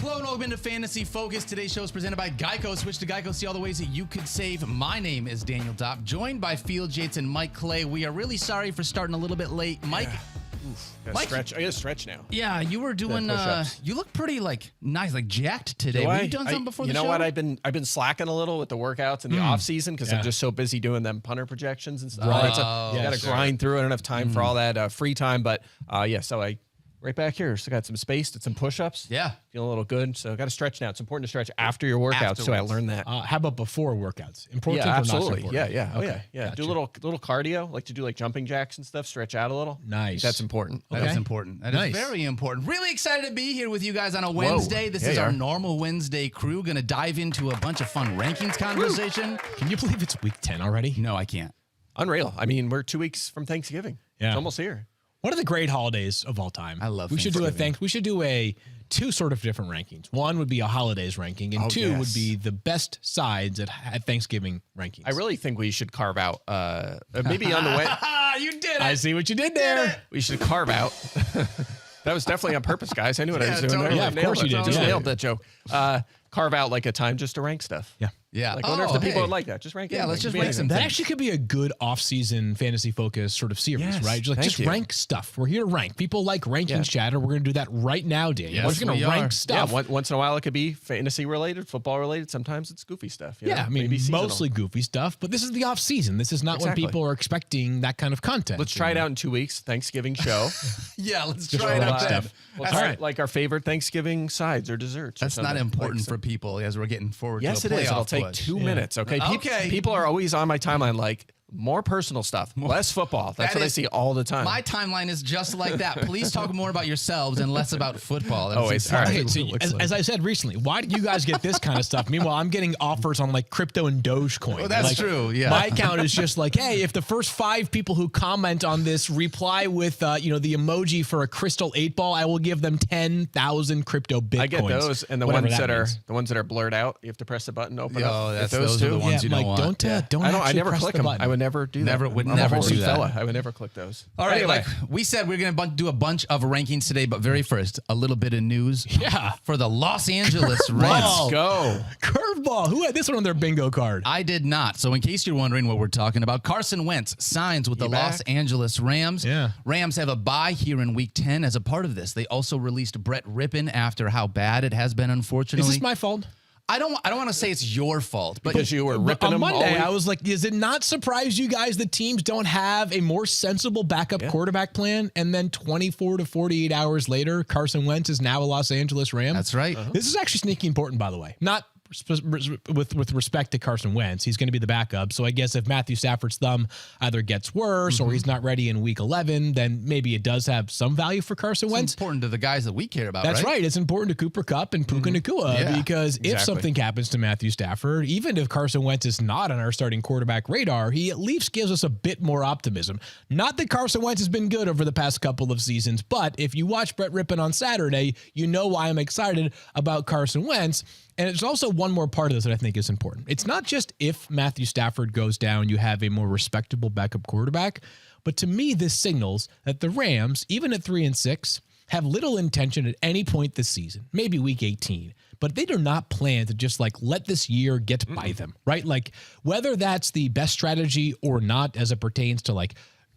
Hello and welcome to Fantasy Focus. Today's show is presented by Geico. Switch to Geico, see all the ways that you could save. My name is Daniel Dopp, joined by Field Yates and Mike Clay. We are really sorry for starting a little bit late. Mike, I gotta stretch now. yeah, you were doing. You look pretty nice, jacked today. Do Were I? you doing something before the show? You know what? I've been slacking a little with the workouts in the off season because I'm just so busy doing them punter projections and stuff. Right. So you got to grind through it. I don't have time for all that free time. But so I right back here. So got some space, did some push-ups. Yeah. Feeling a little good. So got to stretch now. It's important to stretch after your workouts. So I learned that. How about before workouts? Important Yeah, or not so absolutely. important? Yeah. Oh, Okay, yeah. gotcha. Do a little cardio, like to do jumping jacks and stuff, stretch out a little. Nice. That's important. That is important. That is very important. Really excited to be here with you guys on a Wednesday. This is our normal Wednesday crew. Going to dive into a bunch of fun rankings conversation. Can you believe it's week 10 already? No, I can't. Unreal. I mean, we're 2 weeks from Thanksgiving. Yeah. It's almost here. One of the great holidays of all time. I love We should Thanksgiving. do two sort of different rankings. One would be a holidays ranking, and two would be the best sides at Thanksgiving rankings. I really think we should carve out, maybe on the way. You did it. I see what you did there. We should carve out. That was definitely on purpose, guys. I knew what I was doing. totally. There. Yeah, of course you did. Just Yeah. nailed that joke. Carve out a time just to rank stuff. Yeah. Yeah. I wonder if the people would like that. Just rank it. Yeah, let's just rank some That things. actually could be a good off-season fantasy focus sort of series, Yes, right? thank Just you. rank stuff. We're here to rank. People like rankings chatter. We're going to do that right now, Daniel. Yes, We're just going we to rank are. stuff. Yeah, once in a while it could be fantasy related, football related. Sometimes it's goofy stuff. You know? Yeah, I mean, Maybe seasonal. mostly goofy stuff, but this is the off season. This is not Exactly. when people are expecting that kind of content. Let's try it out in 2 weeks. Thanksgiving show. Yeah, let's Just try it roll out. stuff. We'll All try right. our favorite Thanksgiving sides or desserts. That's not important for people as we're getting forward Yes, to it a is. playoff It'll take push. 2 minutes. Okay. Okay. People are always on my timeline more personal stuff, less football. That's That what I is- see all the time. My timeline is just like that. Please talk more about yourselves and less about football. That's Always. exactly All right. what So, it looks like. as I said recently, why do you guys get this kind of stuff? Meanwhile, I'm getting offers on crypto and Dogecoin. Oh, that's true, yeah. My account is just hey, if the first 5 people who comment on this reply with the emoji for a crystal 8-ball, I will give them 10,000 crypto bitcoins. I get those, and the whatever ones that are blurred out, you have to press the button to open Oh, up. that's- Get those are the too? ones you don't Mike, want. don't I actually never press click the them. button. I would never do Never- that. would I'm a never horsey do that. fella. I would never click those. All right, Anyway, like we said, we're going to do a bunch of rankings today, but very first, a little bit of news Yeah. for the Los Angeles Rams. let's go. Curveball. Who had this one on their bingo card? I did not. So in case you're wondering what we're talking about, Carson Wentz signs with the back? Los Angeles Rams. Yeah. Rams have a bye here in week 10 as a part of this. They also released Brett Rippon after how bad it has been, unfortunately. Is this my fault? I don't want to say it's your fault, but Because you were ripping on them all Monday, week. I was like, does it not surprise you guys that teams don't have a more sensible backup quarterback plan? And then 24 to 48 hours later, Carson Wentz is now a Los Angeles Ram. that's right. This is actually sneaky important, by the way. Not with respect to Carson Wentz. He's going to be the backup. So I guess if Matthew Stafford's thumb either gets worse or he's not ready in week 11, then maybe it does have some value for Carson It's Wentz. important to the guys that we care about, That's right? right. It's important to Cooper Kupp and Puka Nacua Yeah, because if exactly. something happens to Matthew Stafford, even if Carson Wentz is not on our starting quarterback radar, he at least gives us a bit more optimism. Not that Carson Wentz has been good over the past couple of seasons, but if you watch Brett Rippon on Saturday, you know why I'm excited about Carson Wentz. And it's also one more part of this that I think is important. It's not just if Matthew Stafford goes down, you have a more respectable backup quarterback. But to me, this signals that the Rams, even at 3-6, have little intention at any point this season, maybe week 18, but they do not plan to just let this year get by them, right? Whether that's the best strategy or not as it pertains to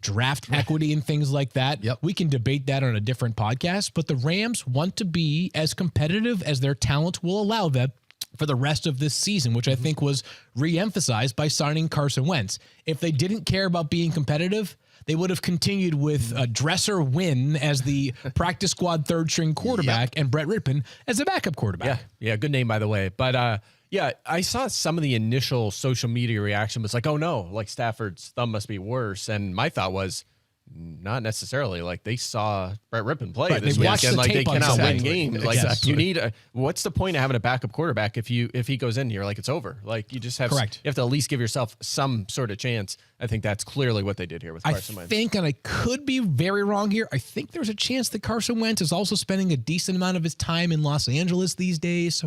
draft equity and things like that. Yep. We can debate that on a different podcast, but the Rams want to be as competitive as their talent will allow them for the rest of this season, which I think was re-emphasized by signing Carson Wentz. If they didn't care about being competitive, they would have continued with Dresser Wynn as the practice squad third string quarterback and Brett Rippon as a backup quarterback. Yeah, good name, by the way. But I saw some of the initial social media reaction was oh no, Stafford's thumb must be worse. And my thought was, not necessarily. They saw Brett Rippon play Right, this they watched weekend. the They tape on cannot win Saturday. games. Exactly. You need what's the point of having a backup quarterback if he goes in here it's over? You just have Correct. You have to at least give yourself some sort of chance. I think that's clearly what they did here with I Carson Wentz. think, and I could be very wrong here, I think there's a chance that Carson Wentz is also spending a decent amount of his time in Los Angeles these days. So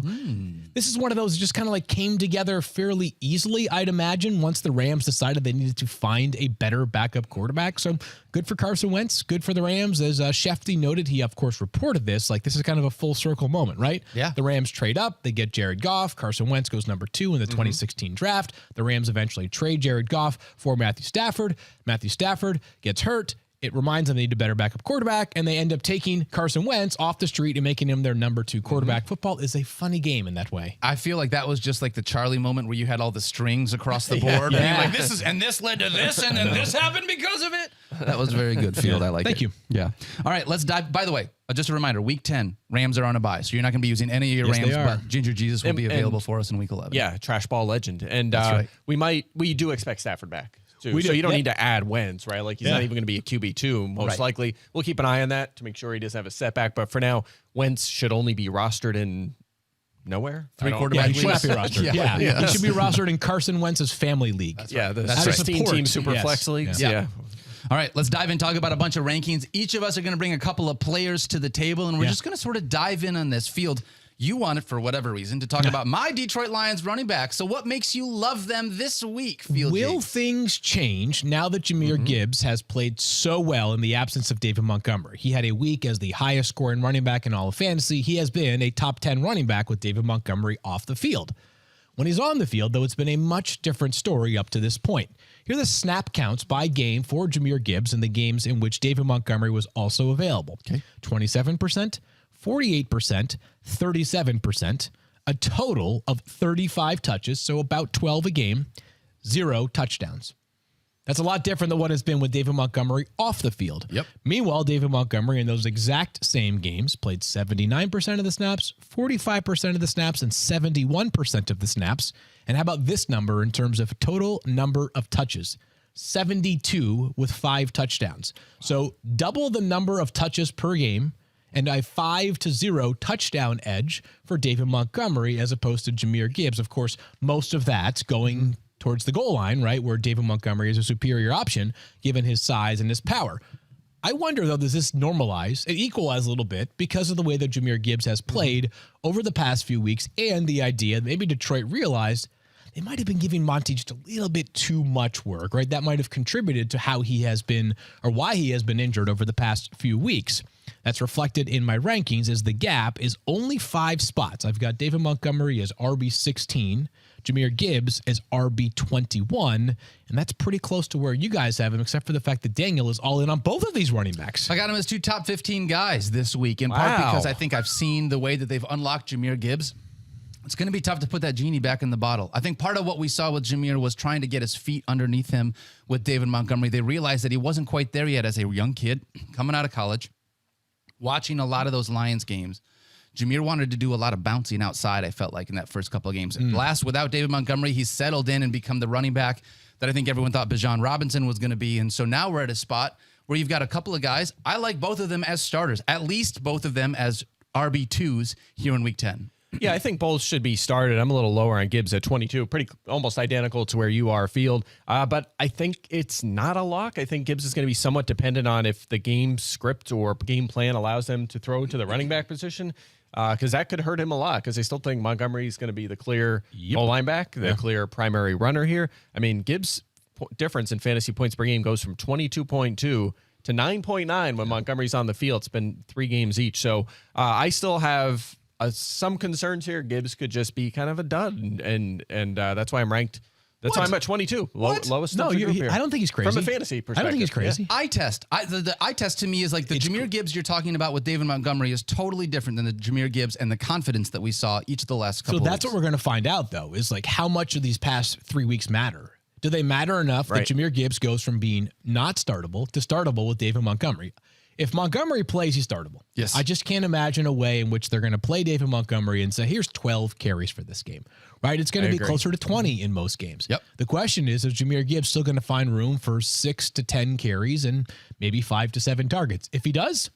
this is one of those that just kind of came together fairly easily, I'd imagine, once the Rams decided they needed to find a better backup quarterback. So good for Carson Wentz, good for the Rams. As Shefty noted, he, of course, reported this. Like, this is kind of a full circle moment, right? Yeah. The Rams trade up. They get Jared Goff. Carson Wentz goes number 2 in the 2016 draft. The Rams eventually trade Jared Goff for Matthew Stafford. Matthew Stafford gets hurt. It reminds them they need a better backup quarterback, and they end up taking Carson Wentz off the street and making him their number 2 quarterback. Football is a funny game in that way. I feel like that was just like the Charlie moment where you had all the strings across the board. Yeah. And you're like, this is, and this led to this, and then this happened because of it. That was very good, Field. I like it. Thank you. Yeah. All right, let's dive. By the way, just a reminder, week 10, Rams are on a bye, so you're not going to be using any of your Yes, Rams, they are. but Ginger Jesus will be available for us in week 11. Yeah, trash ball legend. And right. we do expect Stafford back. Too. We so do, you don't yeah. need to add Wentz, right? Like he's not even going to be a QB2 most Right. likely. We'll keep an eye on that to make sure he doesn't have a setback. But for now, Wentz should only be rostered in nowhere. 3 I don't- quarterback Yeah, he should not be leagues. rostered. Yeah. He should be rostered in Carson Wentz's family league. Yeah, the That's 16-team right. super Yes. flex leagues. Yeah. Yeah. All right, let's dive in, talk about a bunch of rankings. Each of us are going to bring a couple of players to the table, and we're just going to sort of dive in on this. Field. You wanted, for whatever reason, to talk about my Detroit Lions running back. So what makes you love them this week, Field? Will Yates? things change now that Jahmyr Gibbs has played so well in the absence of David Montgomery? He had a week as the highest scoring running back in all of fantasy. He has been a top 10 running back with David Montgomery off the field. When he's on the field, though, it's been a much different story up to this point. Here are the snap counts by game for Jahmyr Gibbs in the games in which David Montgomery was also available. 27%, 48%, 37%, a total of 35 touches, so about 12 a game, 0 touchdowns. That's a lot different than what has been with David Montgomery off the field. Yep. Meanwhile, David Montgomery in those exact same games played 79% of the snaps, 45% of the snaps, and 71% of the snaps. And how about this number in terms of total number of touches? 72 with 5 touchdowns. So double the number of touches per game and a 5-0 touchdown edge for David Montgomery as opposed to Jahmyr Gibbs. Of course, most of that going towards the goal line, right, where David Montgomery is a superior option given his size and his power. I wonder, though, does this normalize and equalize a little bit because of the way that Jahmyr Gibbs has played over the past few weeks and the idea that maybe Detroit realized they might have been giving Monty just a little bit too much work, right? That might have contributed to how he has been or why he has been injured over the past few weeks. That's reflected in my rankings as the gap is only 5 spots. I've got David Montgomery as RB16, Jahmyr Gibbs as RB21, and that's pretty close to where you guys have him, except for the fact that Daniel is all in on both of these running backs. I got him as 2 top 15 guys this week, in part because I think I've seen the way that they've unlocked Jahmyr Gibbs. It's going to be tough to put that genie back in the bottle. I think part of what we saw with Jahmyr was trying to get his feet underneath him with David Montgomery. They realized that he wasn't quite there yet as a young kid coming out of college, watching a lot of those Lions games. Jahmyr wanted to do a lot of bouncing outside, I felt like, in that first couple of games. Last, without David Montgomery, he's settled in and become the running back that I think everyone thought Bijan Robinson was going to be. And so now we're at a spot where you've got a couple of guys. I like both of them as starters, at least both of them as RB2s here in week 10. Yeah, I think both should be started. I'm a little lower on Gibbs at 22, pretty almost identical to where you are, Field. But I think it's not a lock. I think Gibbs is going to be somewhat dependent on if the game script or game plan allows them to throw to the running back position, because that could hurt him a lot, because I still think Montgomery is going to be the clear goal line back, the clear primary runner here. I mean, Gibbs' difference in fantasy points per game goes from 22.2 to 9.9 when Montgomery's on the field. It's been 3 games each. So I still have some concerns here. Gibbs could just be kind of a dud, and that's why I'm ranked. That's why I'm at 22. Lowest. No, group here. I don't think he's crazy. From a fantasy perspective. I don't think he's crazy. Eye test. The eye test to me is like the Jahmyr Gibbs you're talking about with David Montgomery is totally different than the Jahmyr Gibbs and the confidence that we saw each of the last couple So of that's weeks. what we're going to find out, though, is like how much of these past 3 weeks matter. Do they matter enough that Jahmyr Gibbs goes from being not startable to startable with David Montgomery? If Montgomery plays, he's startable. Yes. I just can't imagine a way in which they're going to play David Montgomery and say, here's 12 carries for this game, right? It's going to be closer to 20 in most games. Yep. The question is Jahmyr Gibbs still going to find room for 6 to 10 carries and maybe 5 to 7 targets? If he does,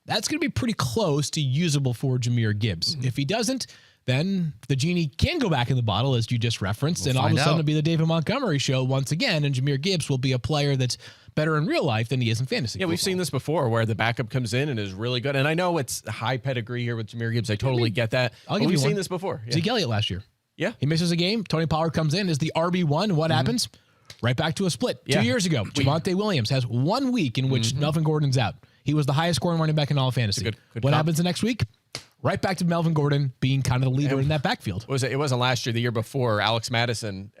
that's going to be pretty close to usable for Jahmyr Gibbs. If he doesn't, then the genie can go back in the bottle, as you just referenced, and all of a sudden it'll be the David Montgomery show once again, and Jahmyr Gibbs will be a player that's better in real life than he is in fantasy. Yeah, we've seen this before where the backup comes in and is really good. And I know it's high pedigree here with Jahmyr Gibbs. I totally get that. We've seen this before. Yeah. Zeke Elliott last year. Yeah. He misses a game. Tony Pollard comes in as the RB1. What happens? Right back to a split. 2 years ago, Javonte Williams has 1 week in which Melvin Gordon's out. He was the highest scoring running back in all of fantasy. Good what happens the next week? Right back to Melvin Gordon being kind of the leader in that backfield. It wasn't last year, the year before, Alex Madison.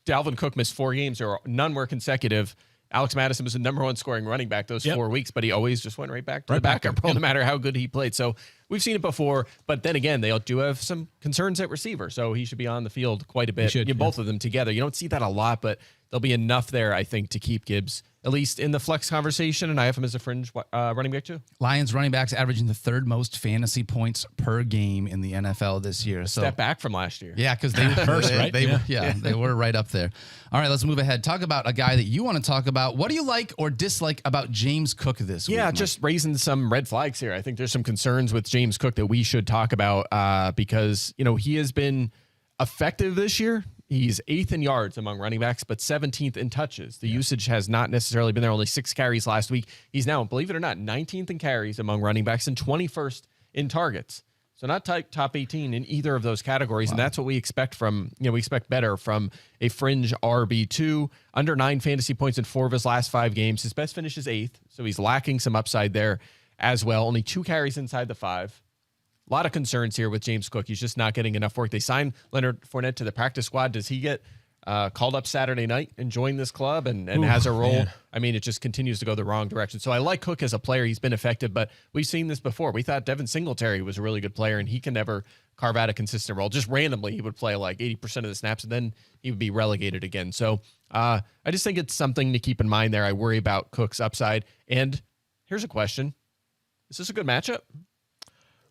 Dalvin Cook missed 4 games, or none were consecutive. Alex Madison was the number 1 scoring running back those 4 weeks, but he always just went right back to the backup role, no matter how good he played. So we've seen it before, but then again, they do have some concerns at receiver, so he should be on the field quite a bit. Both of them together. You don't see that a lot, but there'll be enough there, I think, to keep Gibbs at least in the flex conversation, and I have him as a fringe running back too. Lions running backs averaging the 3rd most fantasy points per game in the NFL this year. Step back from last year. Yeah, because they were first, right? They were right up there. All right, let's move ahead. Talk about a guy that you want to talk about. What do you like or dislike about James Cook this week? Yeah, just raising some red flags here. I think there's some concerns with James Cook that we should talk about because, he has been effective this year. He's 8th in yards among running backs, but 17th in touches. The usage has not necessarily been there. Only 6 carries last week. He's now, believe it or not, 19th in carries among running backs and 21st in targets. So not top 18 in either of those categories. Wow. And that's what we expect from, we expect better from a fringe RB2. Under 9 fantasy points in 4 of his last 5 games. His best finish is 8th. So he's lacking some upside there as well. Only 2 carries inside the 5. A lot of concerns here with James Cook. He's just not getting enough work. They signed Leonard Fournette to the practice squad. Does he get called up Saturday night and join this club and has a role? Man. I mean, it just continues to go the wrong direction. So I like Cook as a player. He's been effective, but we've seen this before. We thought Devin Singletary was a really good player, and he can never carve out a consistent role. Just randomly, he would play like 80% of the snaps, and then he would be relegated again. So I just think it's something to keep in mind there. I worry about Cook's upside. And here's a question. Is this a good matchup?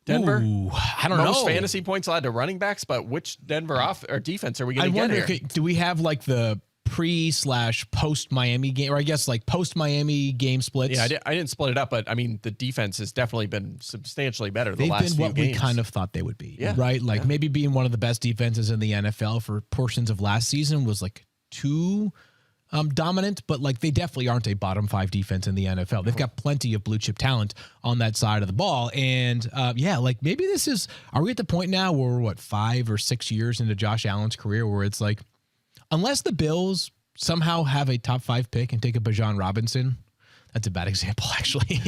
Denver, I don't know. Most fantasy points allowed to running backs, but which Denver or defense are we going to get here? Do we have like the pre/post Miami game, or I guess like post Miami game splits? Yeah, I didn't split it up, but I mean the defense has definitely been substantially better the last few games. They've been what we kind of thought they would be, right? Like maybe being one of the best defenses in the NFL for portions of last season was like too dominant, but like they definitely aren't a bottom 5 defense in the NFL. They've got plenty of blue chip talent on that side of the ball. And like maybe are we at the point now where we're 5 or 6 years into Josh Allen's career where it's like, unless the Bills somehow have a top 5 pick and take a Bijan Robinson, that's a bad example, actually.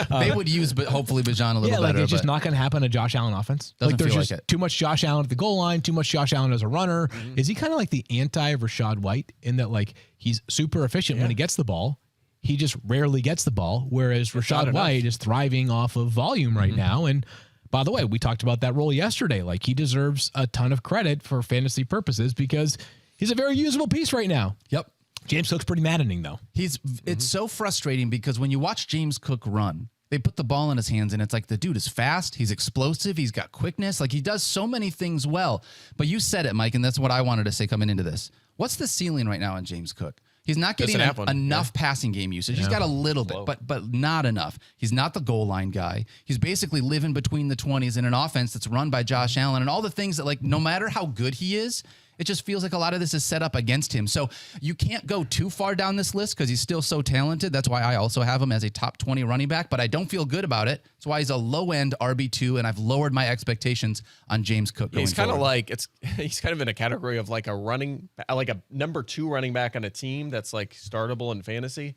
They would use, but hopefully Bijan a little better. It's just not going to happen in a Josh Allen offense. There's just too much Josh Allen at the goal line, too much Josh Allen as a runner. Mm-hmm. Is he kind of like the anti-Rashad White in that like he's super efficient when he gets the ball? He just rarely gets the ball, whereas Rashad White is thriving off of volume right now. And by the way, we talked about that role yesterday. Like he deserves a ton of credit for fantasy purposes because he's a very usable piece right now. Yep. James Cook's pretty maddening, though. It's so frustrating because when you watch James Cook run, they put the ball in his hands, and it's like the dude is fast, he's explosive, he's got quickness, like he does so many things well. But you said it, Mike, and that's what I wanted to say coming into this. What's the ceiling right now on James Cook? He's not getting enough passing game usage. He's got a little bit, but not enough. He's not the goal line guy. He's basically living between the 20s in an offense that's run by Josh Allen and all the things that, like, no matter how good he is, it just feels like a lot of this is set up against him. So you can't go too far down this list because he's still so talented. That's why I also have him as a top 20 running back, but I don't feel good about it. That's why he's a low-end RB2, and I've lowered my expectations on James Cook going He's kind forward. of like he's kind of in a category of like a number 2 running back on a team that's like startable in fantasy.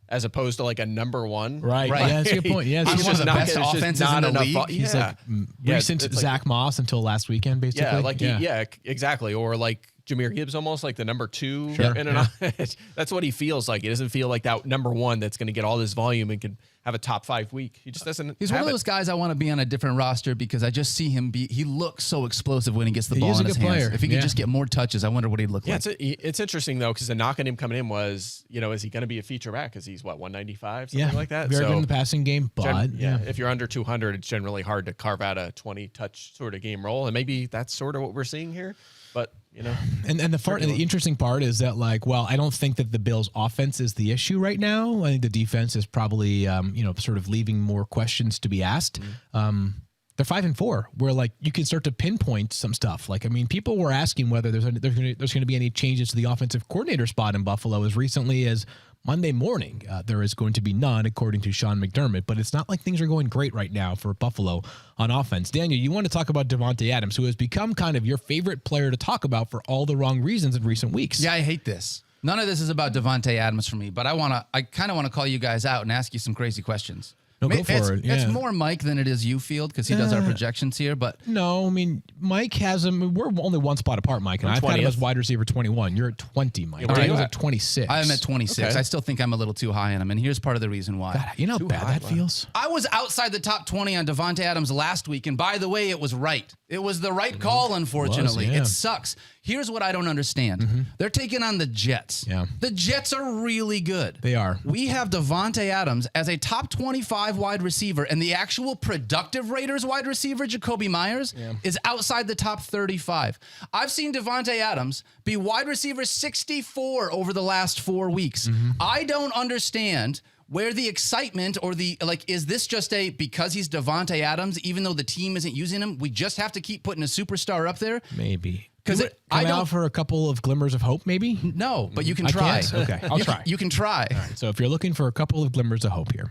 As opposed to like a number 1. Right. Yeah, that's a good point. Yeah, he's one of the best offenses in the league. He's like recent Zach Moss until last weekend, basically. Yeah, exactly. Or like Jahmyr Gibbs, almost like the number 2 in an offense. That's what he feels like. He doesn't feel like that number 1 that's going to get all this volume and can have a top 5 week. He just doesn't. He's one of those guys I want to be on a different roster because I just see him he looks so explosive when he gets the ball in his hands. If he could just get more touches, I wonder what he'd look like. It's interesting though because the knock on him coming in was, is he going to be a feature back? Because he's 195, something like that. Very good in the passing game, but if you're under 200, it's generally hard to carve out a 20 touch sort of game role, and maybe that's sort of what we're seeing here. But and the interesting part is that I don't think that the Bills' offense is the issue right now. I think the defense is probably sort of leaving more questions to be asked. They're 5-4, where you can start to pinpoint some stuff. People were asking whether there's going to be any changes to the offensive coordinator spot in Buffalo as recently as Monday morning. There is going to be none, according to Sean McDermott, but it's not like things are going great right now for Buffalo on offense. Daniel, you want to talk about Davante Adams, who has become kind of your favorite player to talk about for all the wrong reasons in recent weeks. Yeah, I hate this. None of this is about Davante Adams for me, but I kind of want to call you guys out and ask you some crazy questions. No, go for it. Yeah. It's more Mike than it is you, Field, because he does our projections here. But no, I mean, Mike has him. We're only one spot apart, Mike, and I've got him as wide receiver 21. You're at 20, Mike. Yeah, Daniel's at 26. I am at 26. Okay. I still think I'm a little too high on him, and here's part of the reason why. God, you know how bad that feels? I was outside the top 20 on Davante Adams last week, and by the way, it was right. It was the right call, unfortunately. yeah. It sucks. Here's what I don't understand. They're taking on the Jets. Yeah. The Jets are really good. They are. We have Davante Adams as a top 25 wide receiver, and the actual productive Raiders wide receiver, Jacoby Myers, is outside the top 35. I've seen Davante Adams be wide receiver 64 over the last 4 weeks. I don't understand where the excitement or is this just because he's Davante Adams, even though the team isn't using him, we just have to keep putting a superstar up there? Maybe. Because I don't offer a couple of glimmers of hope, maybe? No, but you can try. Okay, I'll try. You can try. All right, so if you're looking for a couple of glimmers of hope here,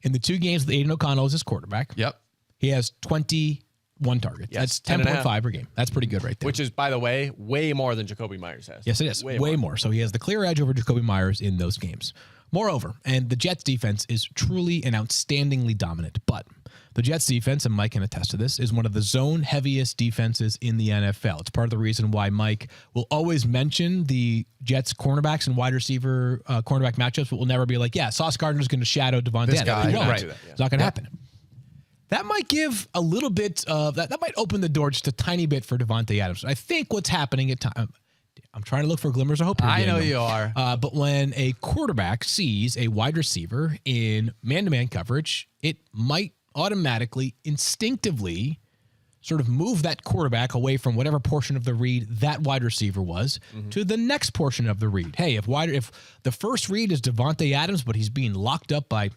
in the 2 games that Aiden O'Connell is his quarterback, Yep. he has 21 targets. Yes, That's 10.5 10.5 per game. That's pretty good right there. Which is, by the way, way more than Jacoby Myers has. Yes, it is. Way more. So he has the clear edge over Jacoby Myers in those games. Moreover, and the Jets defense is truly and outstandingly dominant, but the Jets defense, and Mike can attest to this, is one of the zone heaviest defenses in the NFL. It's part of the reason why Mike will always mention the Jets cornerbacks and wide receiver cornerback matchups, but will never be like, yeah, Sauce Gardner's going to shadow Davante This Adams. guy, He won't. right. It's not going to happen. That might give a little bit of that might open the door just a tiny bit for Davante Adams. I think what's happening at time. I'm trying to look for glimmers of hope here. I know you are. But when a quarterback sees a wide receiver in man-to-man coverage, it might automatically, instinctively sort of move that quarterback away from whatever portion of the read that wide receiver was to the next portion of the read. Hey, if the first read is Davante Adams, but he's being locked up by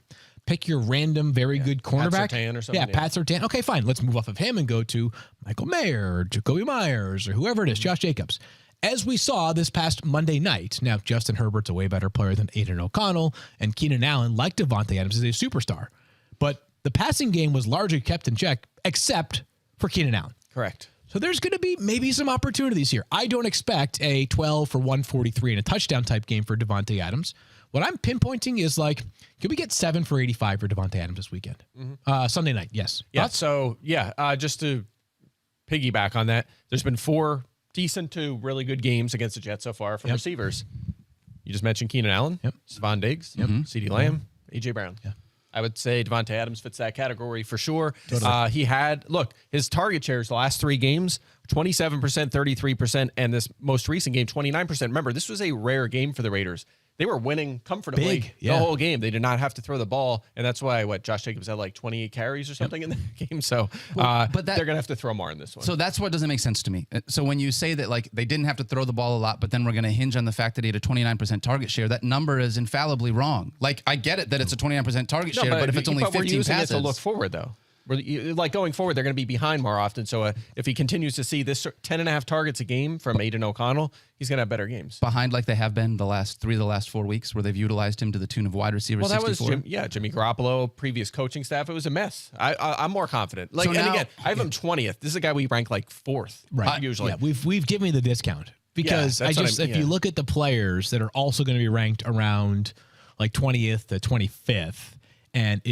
pick your random, very good cornerback. Pat Surtain or something. Yeah, Pat Surtain. Okay, fine. Let's move off of him and go to Michael Mayer or Jacoby Myers or whoever it is, Josh Jacobs. As we saw this past Monday night, now Justin Herbert's a way better player than Aiden O'Connell, and Keenan Allen, like Davante Adams, is a superstar. But the passing game was largely kept in check, except for Keenan Allen. Correct. So there's going to be maybe some opportunities here. I don't expect a 12 for 143 and a touchdown type game for Davante Adams. What I'm pinpointing is can we get 7 for 85 for Davante Adams this weekend? Sunday night, yes. Yeah. Thoughts? So, just to piggyback on that, there's been 4 decent to really good games against the Jets so far from receivers. You just mentioned Keenan Allen, Stephon Diggs, CeeDee Lamb, A.J. Brown. Yeah. I would say Davante Adams fits that category for sure. Totally. His target shares the last 3 games, 27%, 33%, and this most recent game, 29%. Remember, this was a rare game for the Raiders. They were winning comfortably the whole game. They did not have to throw the ball, and that's why Josh Jacobs had 28 carries or something in the game. So, but they're going to have to throw more in this one. So that's what doesn't make sense to me. So when you say that they didn't have to throw the ball a lot, but then we're going to hinge on the fact that he had a 29% target share, that number is infallibly wrong. I get it that it's a 29% target share, but if it's only 15 we're using passes, it to look forward though. Going forward, they're going to be behind more often. So if he continues to see this 10.5 targets a game from Aiden O'Connell, he's going to have better games. Behind like they have been the last 4 weeks where they've utilized him to the tune of wide receiver 64. That was Jimmy Garoppolo, previous coaching staff. It was a mess. I'm more confident. And again, I have him 20th. This is a guy we rank 4th, right? Usually, yeah, we've given you the discount because if you look at the players that are also going to be ranked around 20th to 25th. And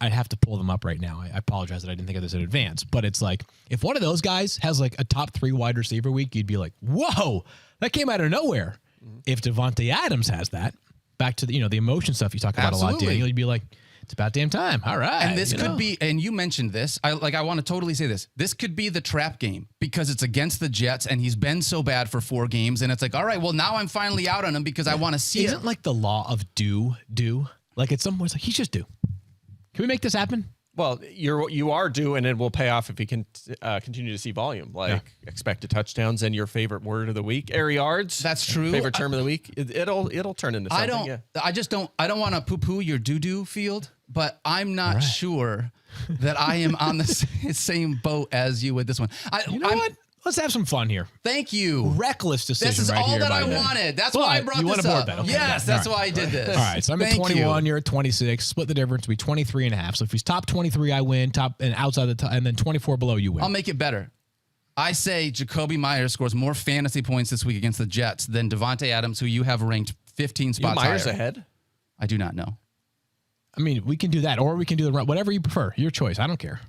I'd have to pull them up right now. I apologize that I didn't think of this in advance. But it's if one of those guys has a top 3 wide receiver week, you'd be like, whoa, that came out of nowhere. If Davante Adams has that, back to the emotion stuff you talk about a lot, Daniel, you'd be like, it's about damn time. All right. And this could be, and you mentioned this, I want to totally say this. This could be the trap game because it's against the Jets and he's been so bad for 4 games. And it's all right, well, now I'm finally out on him because I want to see it. Isn't the law of do? At some point, he's just due. Can we make this happen? Well, you are due, and it will pay off if he can continue to see volume. Expected touchdowns and your favorite word of the week, air yards. That's true. Favorite term of the week. It'll turn into something. I don't want to poo-poo your doo-doo Field, but I'm not sure that I am on the same boat as you with this one. You know what? Let's have some fun here. Thank you. Reckless decision. This is right all here that I Ben. wanted. That's why I brought this up. Okay, yes, that's why I did this. All right, so I'm at 21. You're at 26. Split the difference. Be 23 and a half. So if he's top 23, I win. Top and outside the top, and then 24 below, you win. I'll make it better. I say Jacoby Myers scores more fantasy points this week against the Jets than Davante Adams, who you have ranked 15 spots Myers higher. ahead? I do not know. I mean, we can do that, or we can do the run. Whatever you prefer. Your choice. I don't care.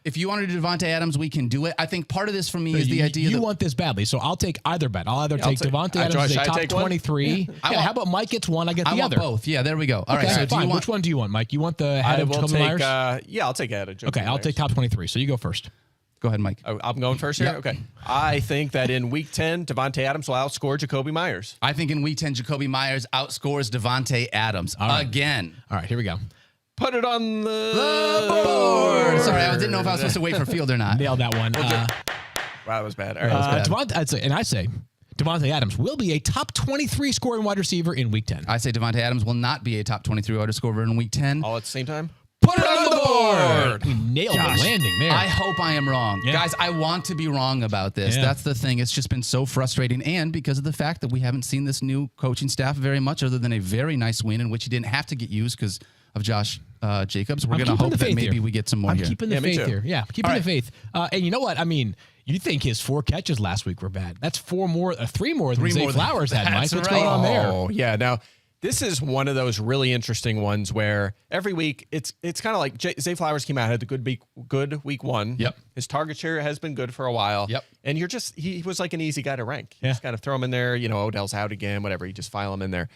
If you want to do Davante Adams, we can do it. I think part of this for me is the idea you want this badly, so I'll take either bet. I'll either take Davante Adams as a top 23. Yeah, how about Mike gets one? I get the other. I want both. Yeah, there we go. All right. So fine. Which one do you want, Mike? You want the head of Jacoby Myers? I'll take ahead of Jacoby Okay, I'll take top 23. So you go first. Go ahead, Mike. I'm going first here? Yep. Okay. I think that in Week 10, Davante Adams will outscore Jacoby Myers. I think in Week 10, Jacoby Myers outscores Davante Adams again. All right, here we go. Put it on the board. Sorry, I didn't know if I was supposed to wait for field or not. Nailed that one. Wow, that was bad. All right. I say Davante Adams will be a top 23 scoring wide receiver in Week 10. I say Davante Adams will not be a top 23 wide receiver in Week 10. All at the same time? Put it on the board. We nailed the landing there. I hope I am wrong. Yeah. Guys, I want to be wrong about this. Yeah. That's the thing. It's just been so frustrating. And because of the fact that we haven't seen this new coaching staff very much other than a very nice win in which he didn't have to get used because of Josh Jacobs. We're going to hope that maybe we get some more I'm here. Keeping the faith here. Yeah, keeping the faith. And you know what? I mean, you think his 4 catches last week were bad. That's 3 more than Zay Flowers had, Mike. What's going on there? Oh, yeah. Now, this is one of those really interesting ones where every week it's kind of like Zay Flowers came out, had the good week 1. Yep. His target share has been good for a while. Yep. And he was like an easy guy to rank. Yeah. Just kind of throw him in there. Odell's out again, whatever. You just file him in there.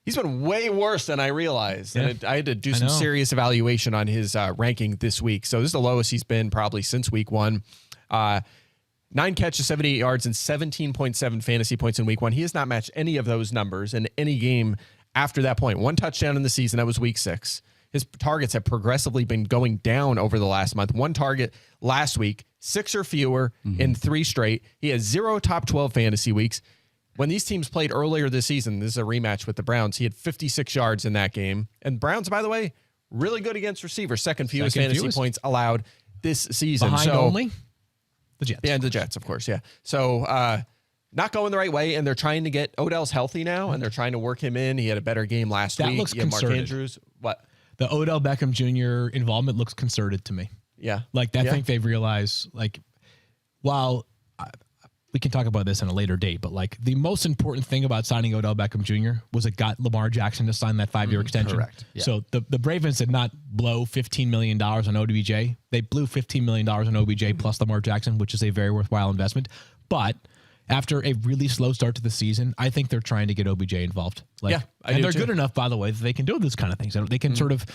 He's been way worse than I realized. Yeah. And I had to do some serious evaluation on his ranking this week. So this is the lowest he's been probably since week 1. 9 catches, 78 yards, and 17.7 fantasy points in week 1. He has not matched any of those numbers in any game after that point. 1 touchdown in the season. That was week 6. His targets have progressively been going down over the last month. 1 target last week, 6 or fewer in 3 straight. He has 0 top 12 fantasy weeks. When these teams played earlier this season, this is a rematch with the Browns. He had 56 yards in that game. And Browns, by the way, really good against receivers. Second fewest fantasy points allowed this season. Behind only the Jets. Yeah, the Jets, of course. Yeah. So not going the right way, and they're trying to get Odell's healthy now, and they're trying to work him in. He had a better game last week. That looks concerted. Mark Andrews. What? The Odell Beckham Jr. involvement looks concerted to me. Yeah. Like, I think they've realized, like, while we can talk about this in a later date, but like the most important thing about signing Odell Beckham Jr. was it got Lamar Jackson to sign that 5-year extension. Correct. Yeah. So the Ravens did not blow $15 million on OBJ. They blew $15 million on OBJ plus Lamar Jackson, which is a very worthwhile investment. But after a really slow start to the season, I think they're trying to get OBJ involved. And they're good enough, by the way, that they can do this kind of things. They can sort of,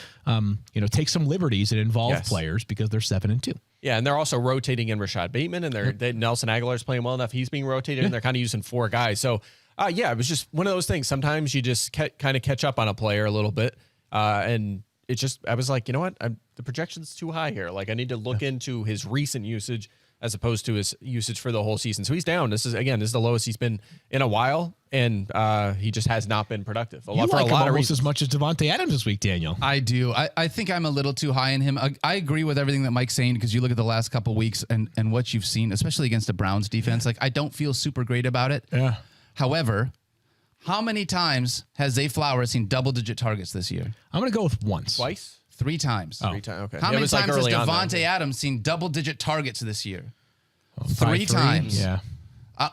take some liberties and involve players because they're 7-2. Yeah, and they're also rotating in Rashad Bateman, and Nelson Aguilar's playing well enough. He's being rotated, and they're kind of using 4 guys. So, it was just one of those things. Sometimes you just kind of catch up on a player a little bit, and it just, I was like, you know what? The projection's too high here. Like, I need to look into his recent usage as opposed to his usage for the whole season. So he's down. This is the lowest he's been in a while, and he just has not been productive. For a lot of reasons. As much as Davante Adams this week, Daniel. I do. I think I'm a little too high in him. I agree with everything that Mike's saying because you look at the last couple of weeks and what you've seen, especially against the Browns defense. Like, I don't feel super great about it. Yeah. However, how many times has Zay Flowers seen double-digit targets this year? I'm going to go with once. Twice? 3 times. 3 times. Okay. How many times has Davante Adams seen double-digit targets this year? 3 times. Yeah.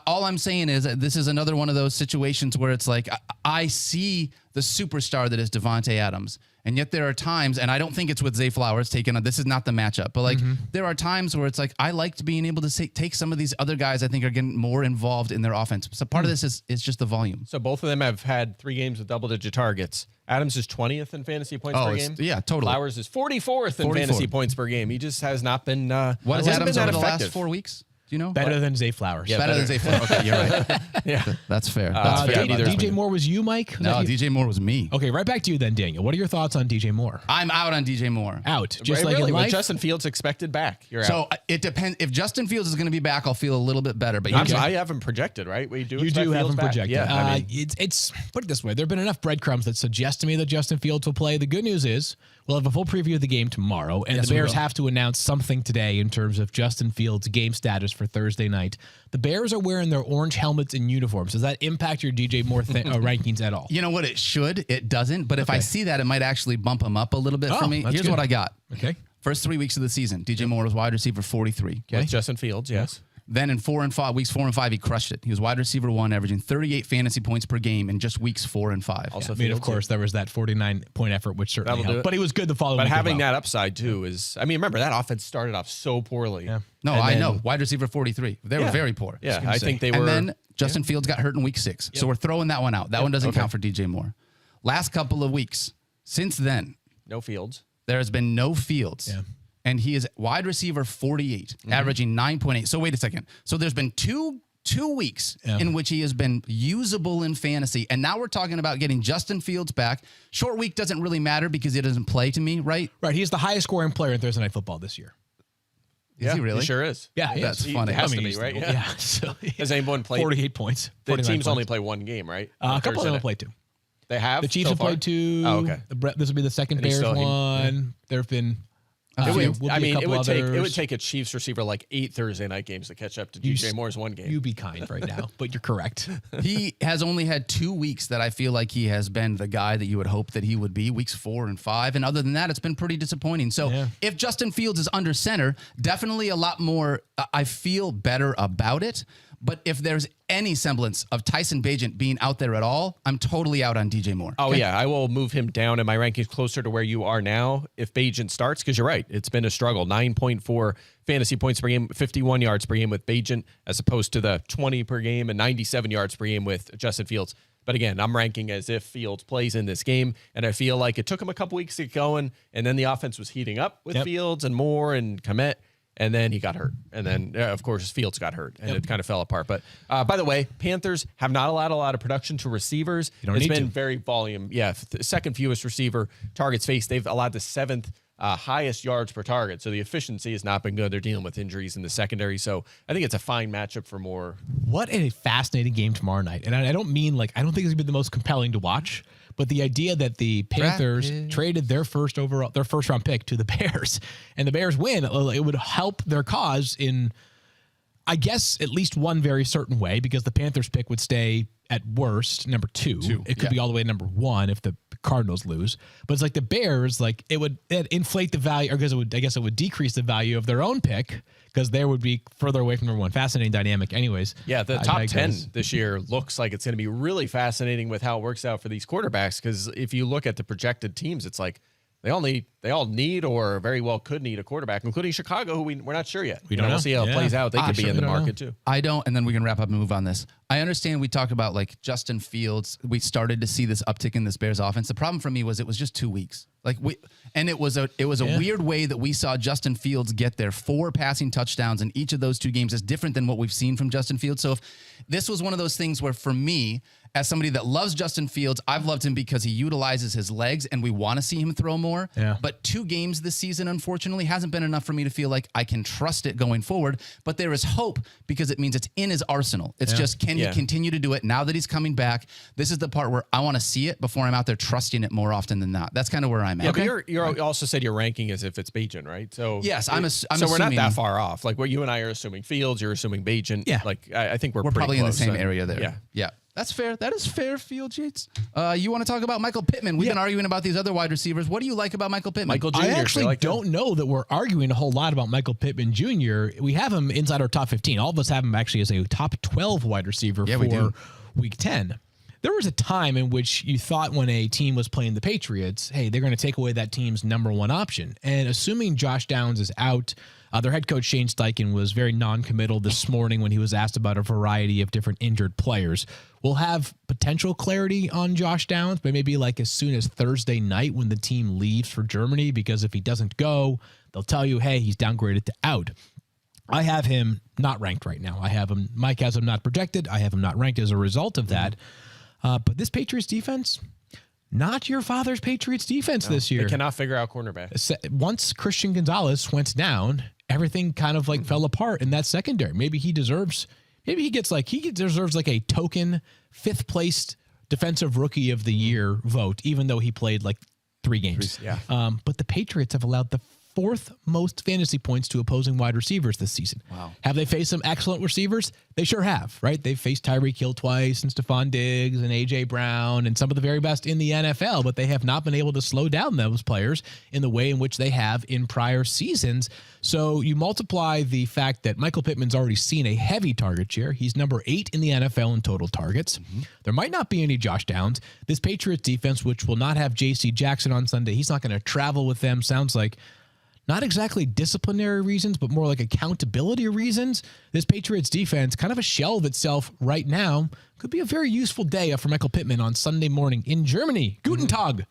All I'm saying is that this is another one of those situations where it's like I see the superstar that is Davante Adams, and yet there are times, and I don't think it's with Zay Flowers taking on. This is not the matchup, but like there are times where it's like I like being able to take some of these other guys. I think are getting more involved in their offense. So part of this is just the volume. So both of them have had 3 games with double-digit targets. Adams is 20th in fantasy points per game. Yeah, totally. Flowers is 44th in fantasy points per game. He just has not been. What has Adams over the last 4 weeks? Do you know? Better than Zay Flowers. Yeah, better than Zay Flowers. Okay, you're right. Yeah, that's fair. That's fair. DJ Moore was you, Mike? No, DJ Moore was me. Okay, right back to you then, Daniel. What are your thoughts on DJ Moore? I'm out on DJ Moore. Out. Just like in life? With Justin Fields expected back, you're out. So it depends. If Justin Fields is going to be back, I'll feel a little bit better. But I have him projected, right? You do have him projected. Yeah. It's put it this way. There have been enough breadcrumbs that suggest to me that Justin Fields will play. The good news is we'll have a full preview of the game tomorrow, and the Bears have to announce something today in terms of Justin Fields' game status for Thursday night. The Bears are wearing their orange helmets and uniforms. Does that impact your DJ Moore rankings at all? You know what? It should. It doesn't. But if I see that, it might actually bump him up a little bit for me. Here's what I got. Okay. First 3 weeks of the season, DJ Moore was wide receiver 43. Okay. With Justin Fields, yes. Then in weeks 4 and 5, he crushed it. He was wide receiver 1, averaging 38 fantasy points per game in just weeks 4 and 5. Also, I mean, of course, there was that 49-point effort, which certainly helped. But he was good the following week. But having that upside, too, is, I mean, remember, that offense started off so poorly. Yeah. No, I know. Wide receiver 43. They were very poor. Yeah, I think they were. And then Justin Fields got hurt in week 6. So we're throwing that one out. That one doesn't count for DJ Moore. Last couple of weeks, since then. No Fields. There has been no Fields. Yeah. And he is wide receiver 48, averaging 9.8. So wait a second. So there's been two weeks in which he has been usable in fantasy. And now we're talking about getting Justin Fields back. Short week doesn't really matter because he doesn't play to me, right? Right. He's the highest scoring player in Thursday Night Football this year. Is he really? He sure is. Yeah, that's funny. It has to be, right? Yeah. So, has anyone played? 48 points. The teams points. only play one game, right? A couple of them have played 2. They have? The Chiefs have played 2. Oh, okay. This will be the second Bears one. There have been... it would take a Chiefs receiver like 8 Thursday night games to catch up to DJ Moore's one game. You be kind right now, but you're correct. He has only had 2 weeks that I feel like he has been the guy that you would hope that he would be, weeks 4 and 5. And other than that, it's been pretty disappointing. So if Justin Fields is under center, definitely a lot more, I feel better about it. But if there's any semblance of Tyson Bagent being out there at all, I'm totally out on DJ Moore. Oh, yeah. I will move him down in my rankings closer to where you are now if Bagent starts, because you're right. It's been a struggle. 9.4 fantasy points per game, 51 yards per game with Bagent, as opposed to the 20 per game and 97 yards per game with Justin Fields. But again, I'm ranking as if Fields plays in this game, and I feel like it took him a couple weeks to get going, and then the offense was heating up with Fields and Moore and Kmet. And then he got hurt. And then, of course, Fields got hurt. And it kind of fell apart. But, by the way, Panthers have not allowed a lot of production to receivers. It's been very volume. Yeah, second fewest receiver targets faced. They've allowed the 7th highest yards per target. So the efficiency has not been good. They're dealing with injuries in the secondary. So I think it's a fine matchup for Moore. What a fascinating game tomorrow night. And I don't mean I don't think it's going to be the most compelling to watch. But the idea that the Panthers traded their first round pick to the Bears, and the Bears win, it would help their cause in, I guess, at least one very certain way, because the Panthers pick would stay at worst number 2. It could be all the way to number 1 if the Cardinals lose. But it's like the Bears, it would inflate the value, or I guess it would decrease the value of their own pick, because they would be further away from number 1. Fascinating dynamic. Anyways. Yeah, the top 10 this year looks like it's going to be really fascinating with how it works out for these quarterbacks, because if you look at the projected teams, it's like they all need or very well could need a quarterback, including Chicago, who we're not sure yet. We don't know. We'll see how it plays out. They could be in the market too. I don't, and then we can wrap up and move on this. I understand we talk about Justin Fields. We started to see this uptick in this Bears offense. The problem for me was it was just 2 weeks. It was a weird way that we saw Justin Fields get there. 4 passing touchdowns in each of those 2 games is different than what we've seen from Justin Fields. So if this was one of those things where, for me, as somebody that loves Justin Fields, I've loved him because he utilizes his legs and we want to see him throw more. Yeah. But 2 games this season, unfortunately, hasn't been enough for me to feel like I can trust it going forward. But there is hope because it means it's in his arsenal. It's just, can he continue to do it now that he's coming back? This is the part where I want to see it before I'm out there trusting it more often than not. That's kind of where I'm at. Yeah, but you also said your ranking as if it's Bagent, right? So yes, I'm so assuming, we're not that far off. What you and I are assuming Fields, you're assuming Bagent. Yeah. I think we're probably close, in the same area there. Yeah. Yeah. That's fair. That is fair, Fields Yates. You want to talk about Michael Pittman? We've been arguing about these other wide receivers. What do you like about Michael Pittman? Michael Jr. I actually don't know that we're arguing a whole lot about Michael Pittman Jr. We have him inside our top 15. All of us have him actually as a top 12 wide receiver for week 10. There was a time in which you thought when a team was playing the Patriots, hey, they're going to take away that team's number 1 option. And assuming Josh Downs is out, their head coach Shane Steichen was very non-committal this morning when he was asked about a variety of different injured players. We'll have potential clarity on Josh Downs, but maybe as soon as Thursday night when the team leaves for Germany, because if he doesn't go, they'll tell you, hey, he's downgraded to out. I have him not ranked right now. Mike has him not projected. I have him not ranked as a result of that. But this Patriots defense, not your father's Patriots defense this year. They cannot figure out cornerback. Once Christian Gonzalez went down, everything kind of fell apart in that secondary. Maybe he deserves a token 5th placed defensive rookie of the year vote, even though he played 3 games. Yeah. But the Patriots have allowed the 4th most fantasy points to opposing wide receivers this season. Wow. Have they faced some excellent receivers? They sure have, right? They've faced Tyreek Hill twice and Stephon Diggs and A.J. Brown and some of the very best in the NFL, but they have not been able to slow down those players in the way in which they have in prior seasons. So you multiply the fact that Michael Pittman's already seen a heavy target share. He's number 8 in the NFL in total targets. There might not be any Josh Downs. This Patriots defense, which will not have J.C. Jackson on Sunday, he's not going to travel with them. Sounds like not exactly disciplinary reasons, but more like accountability reasons. This Patriots defense, kind of a shell of itself right now, could be a very useful day for Michael Pittman on Sunday morning in Germany. Guten Tag.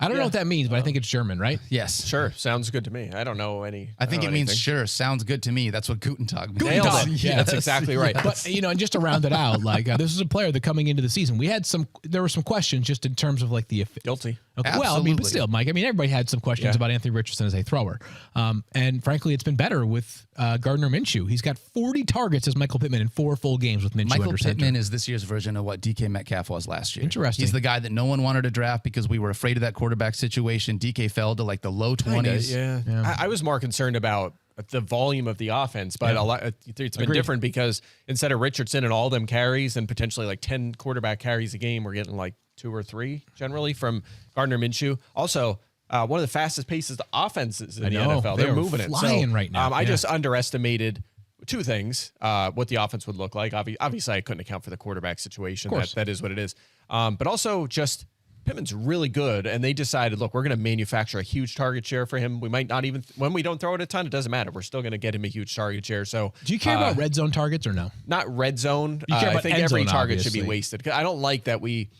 I don't know what that means, but I think it's German, right? Yes. Sure. Sounds good to me. I don't know any. I think it means anything. sure. Sounds good to me. That's what Guten Tag means. Guten Tag. Yeah, that's exactly right. But, and just to round it out, this is a player that coming into the season, there were some questions just in terms of the Guilty. Okay. Well, but Absolutely. still, Mike, everybody had some questions about Anthony Richardson as a thrower. And frankly, it's been better with Gardner Minshew. He's got 40 targets as Michael Pittman in 4 full games with Minshew Michael under center. Pittman is this year's version of what DK Metcalf was last year. Interesting. He's the guy that no one wanted to draft because we were afraid of that quarterback situation. DK fell to the low 20s. Yeah. I was more concerned about the volume of the offense, but it's been different because instead of Richardson and all them carries and potentially 10 quarterback carries a game, we're getting 2 or 3 generally from Gardner Minshew. Also, one of the fastest paces to offenses in the NFL. They're moving flying right now. I just underestimated 2 things, what the offense would look like. Obviously, I couldn't account for the quarterback situation. That is what it is. But also just Pittman's really good, and they decided, look, we're going to manufacture a huge target share for him. We might not even, when we don't throw it a ton, it doesn't matter. We're still going to get him a huge target share. So, do you care about red zone targets or no? Not red zone. You care about I think end every zone, target should be obviously. wasted. I don't like that we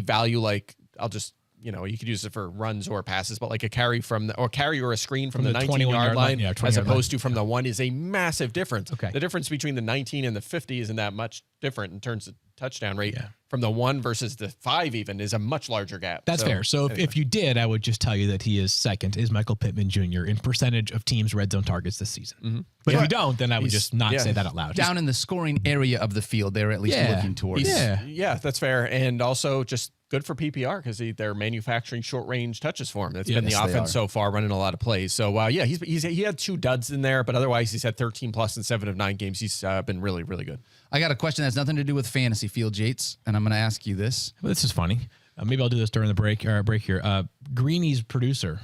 value I'll just. You could use it for runs or passes, but a carry or a screen from the 19-yard line, as opposed to from the 1 is a massive difference. Okay. The difference between the 19 and the 50 isn't that much different in terms of touchdown rate. From the 1 versus the 5 even is a much larger gap. That's fair. So if you did, I would just tell you that he is second, is Michael Pittman Jr. in percentage of teams' red zone targets this season. But if you don't, then I would just not say that out loud. Down in the scoring area of the field, they're at least looking towards. Yeah, that's fair. And also just good for PPR because they're manufacturing short-range touches for him. That's been the offense so far, running a lot of plays. So, he had 2 duds in there, but otherwise he's had 13+ in 7 of 9 games. He's been really, really good. I got a question that has nothing to do with fantasy field, Yates, and I'm going to ask you this. Well, this is funny. Maybe I'll do this during the break here. Greeny's producer,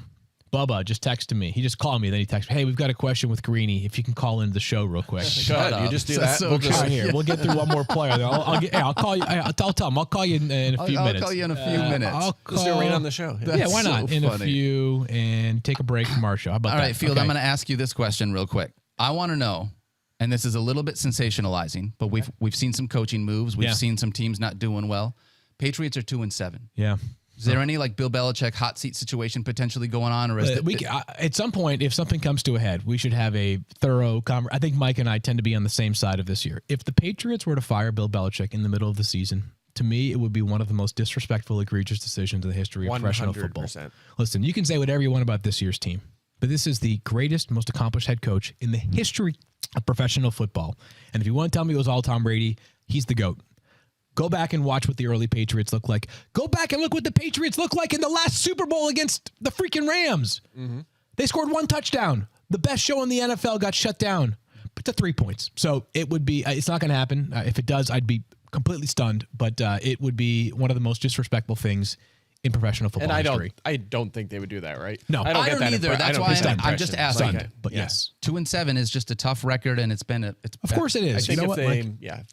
Bubba, just texted me. He just called me. Then he texted me, hey, we've got a question with Greeny. If you can call into the show real quick. Good. You just do that. So We'll just Here, we'll get through one more player. I'll call you. I'll tell him. I'll call you in a few minutes. I'll call you in a few minutes. Let's do it right on the show. Yeah, why not? so In a funny. few and take a break from our show. How about All that? right, Field, Okay. I'm going to ask you this question real quick. I want to know, and this is a little bit sensationalizing, but we've seen some coaching moves. We've seen some teams not doing well. Patriots are 2-7. Yeah. Is there any Bill Belichick hot seat situation potentially going on, or is At some point, if something comes to a head, we should have a thorough conversation. I think Mike and I tend to be on the same side of this year. If the Patriots were to fire Bill Belichick in the middle of the season, to me, it would be one of the most disrespectful, egregious decisions in the history of professional football. 100%. Listen, you can say whatever you want about this year's team, but this is the greatest, most accomplished head coach in the history of professional football. And if you want to tell me it was all Tom Brady, he's the GOAT. Go back and watch what the early Patriots look like. Go back and look what the Patriots look like in the last Super Bowl against the freaking Rams. They scored 1 touchdown. The best show in the NFL got shut down to 3 points. So it would be, it's not going to happen. If it does, I'd be completely stunned, but it would be one of the most disrespectful things in professional football history. I don't think they would do that, right? No. I don't either. That's why I'm just asking. Okay. But yes. 2-7 is just a tough record, and it's been of course it is. I think You know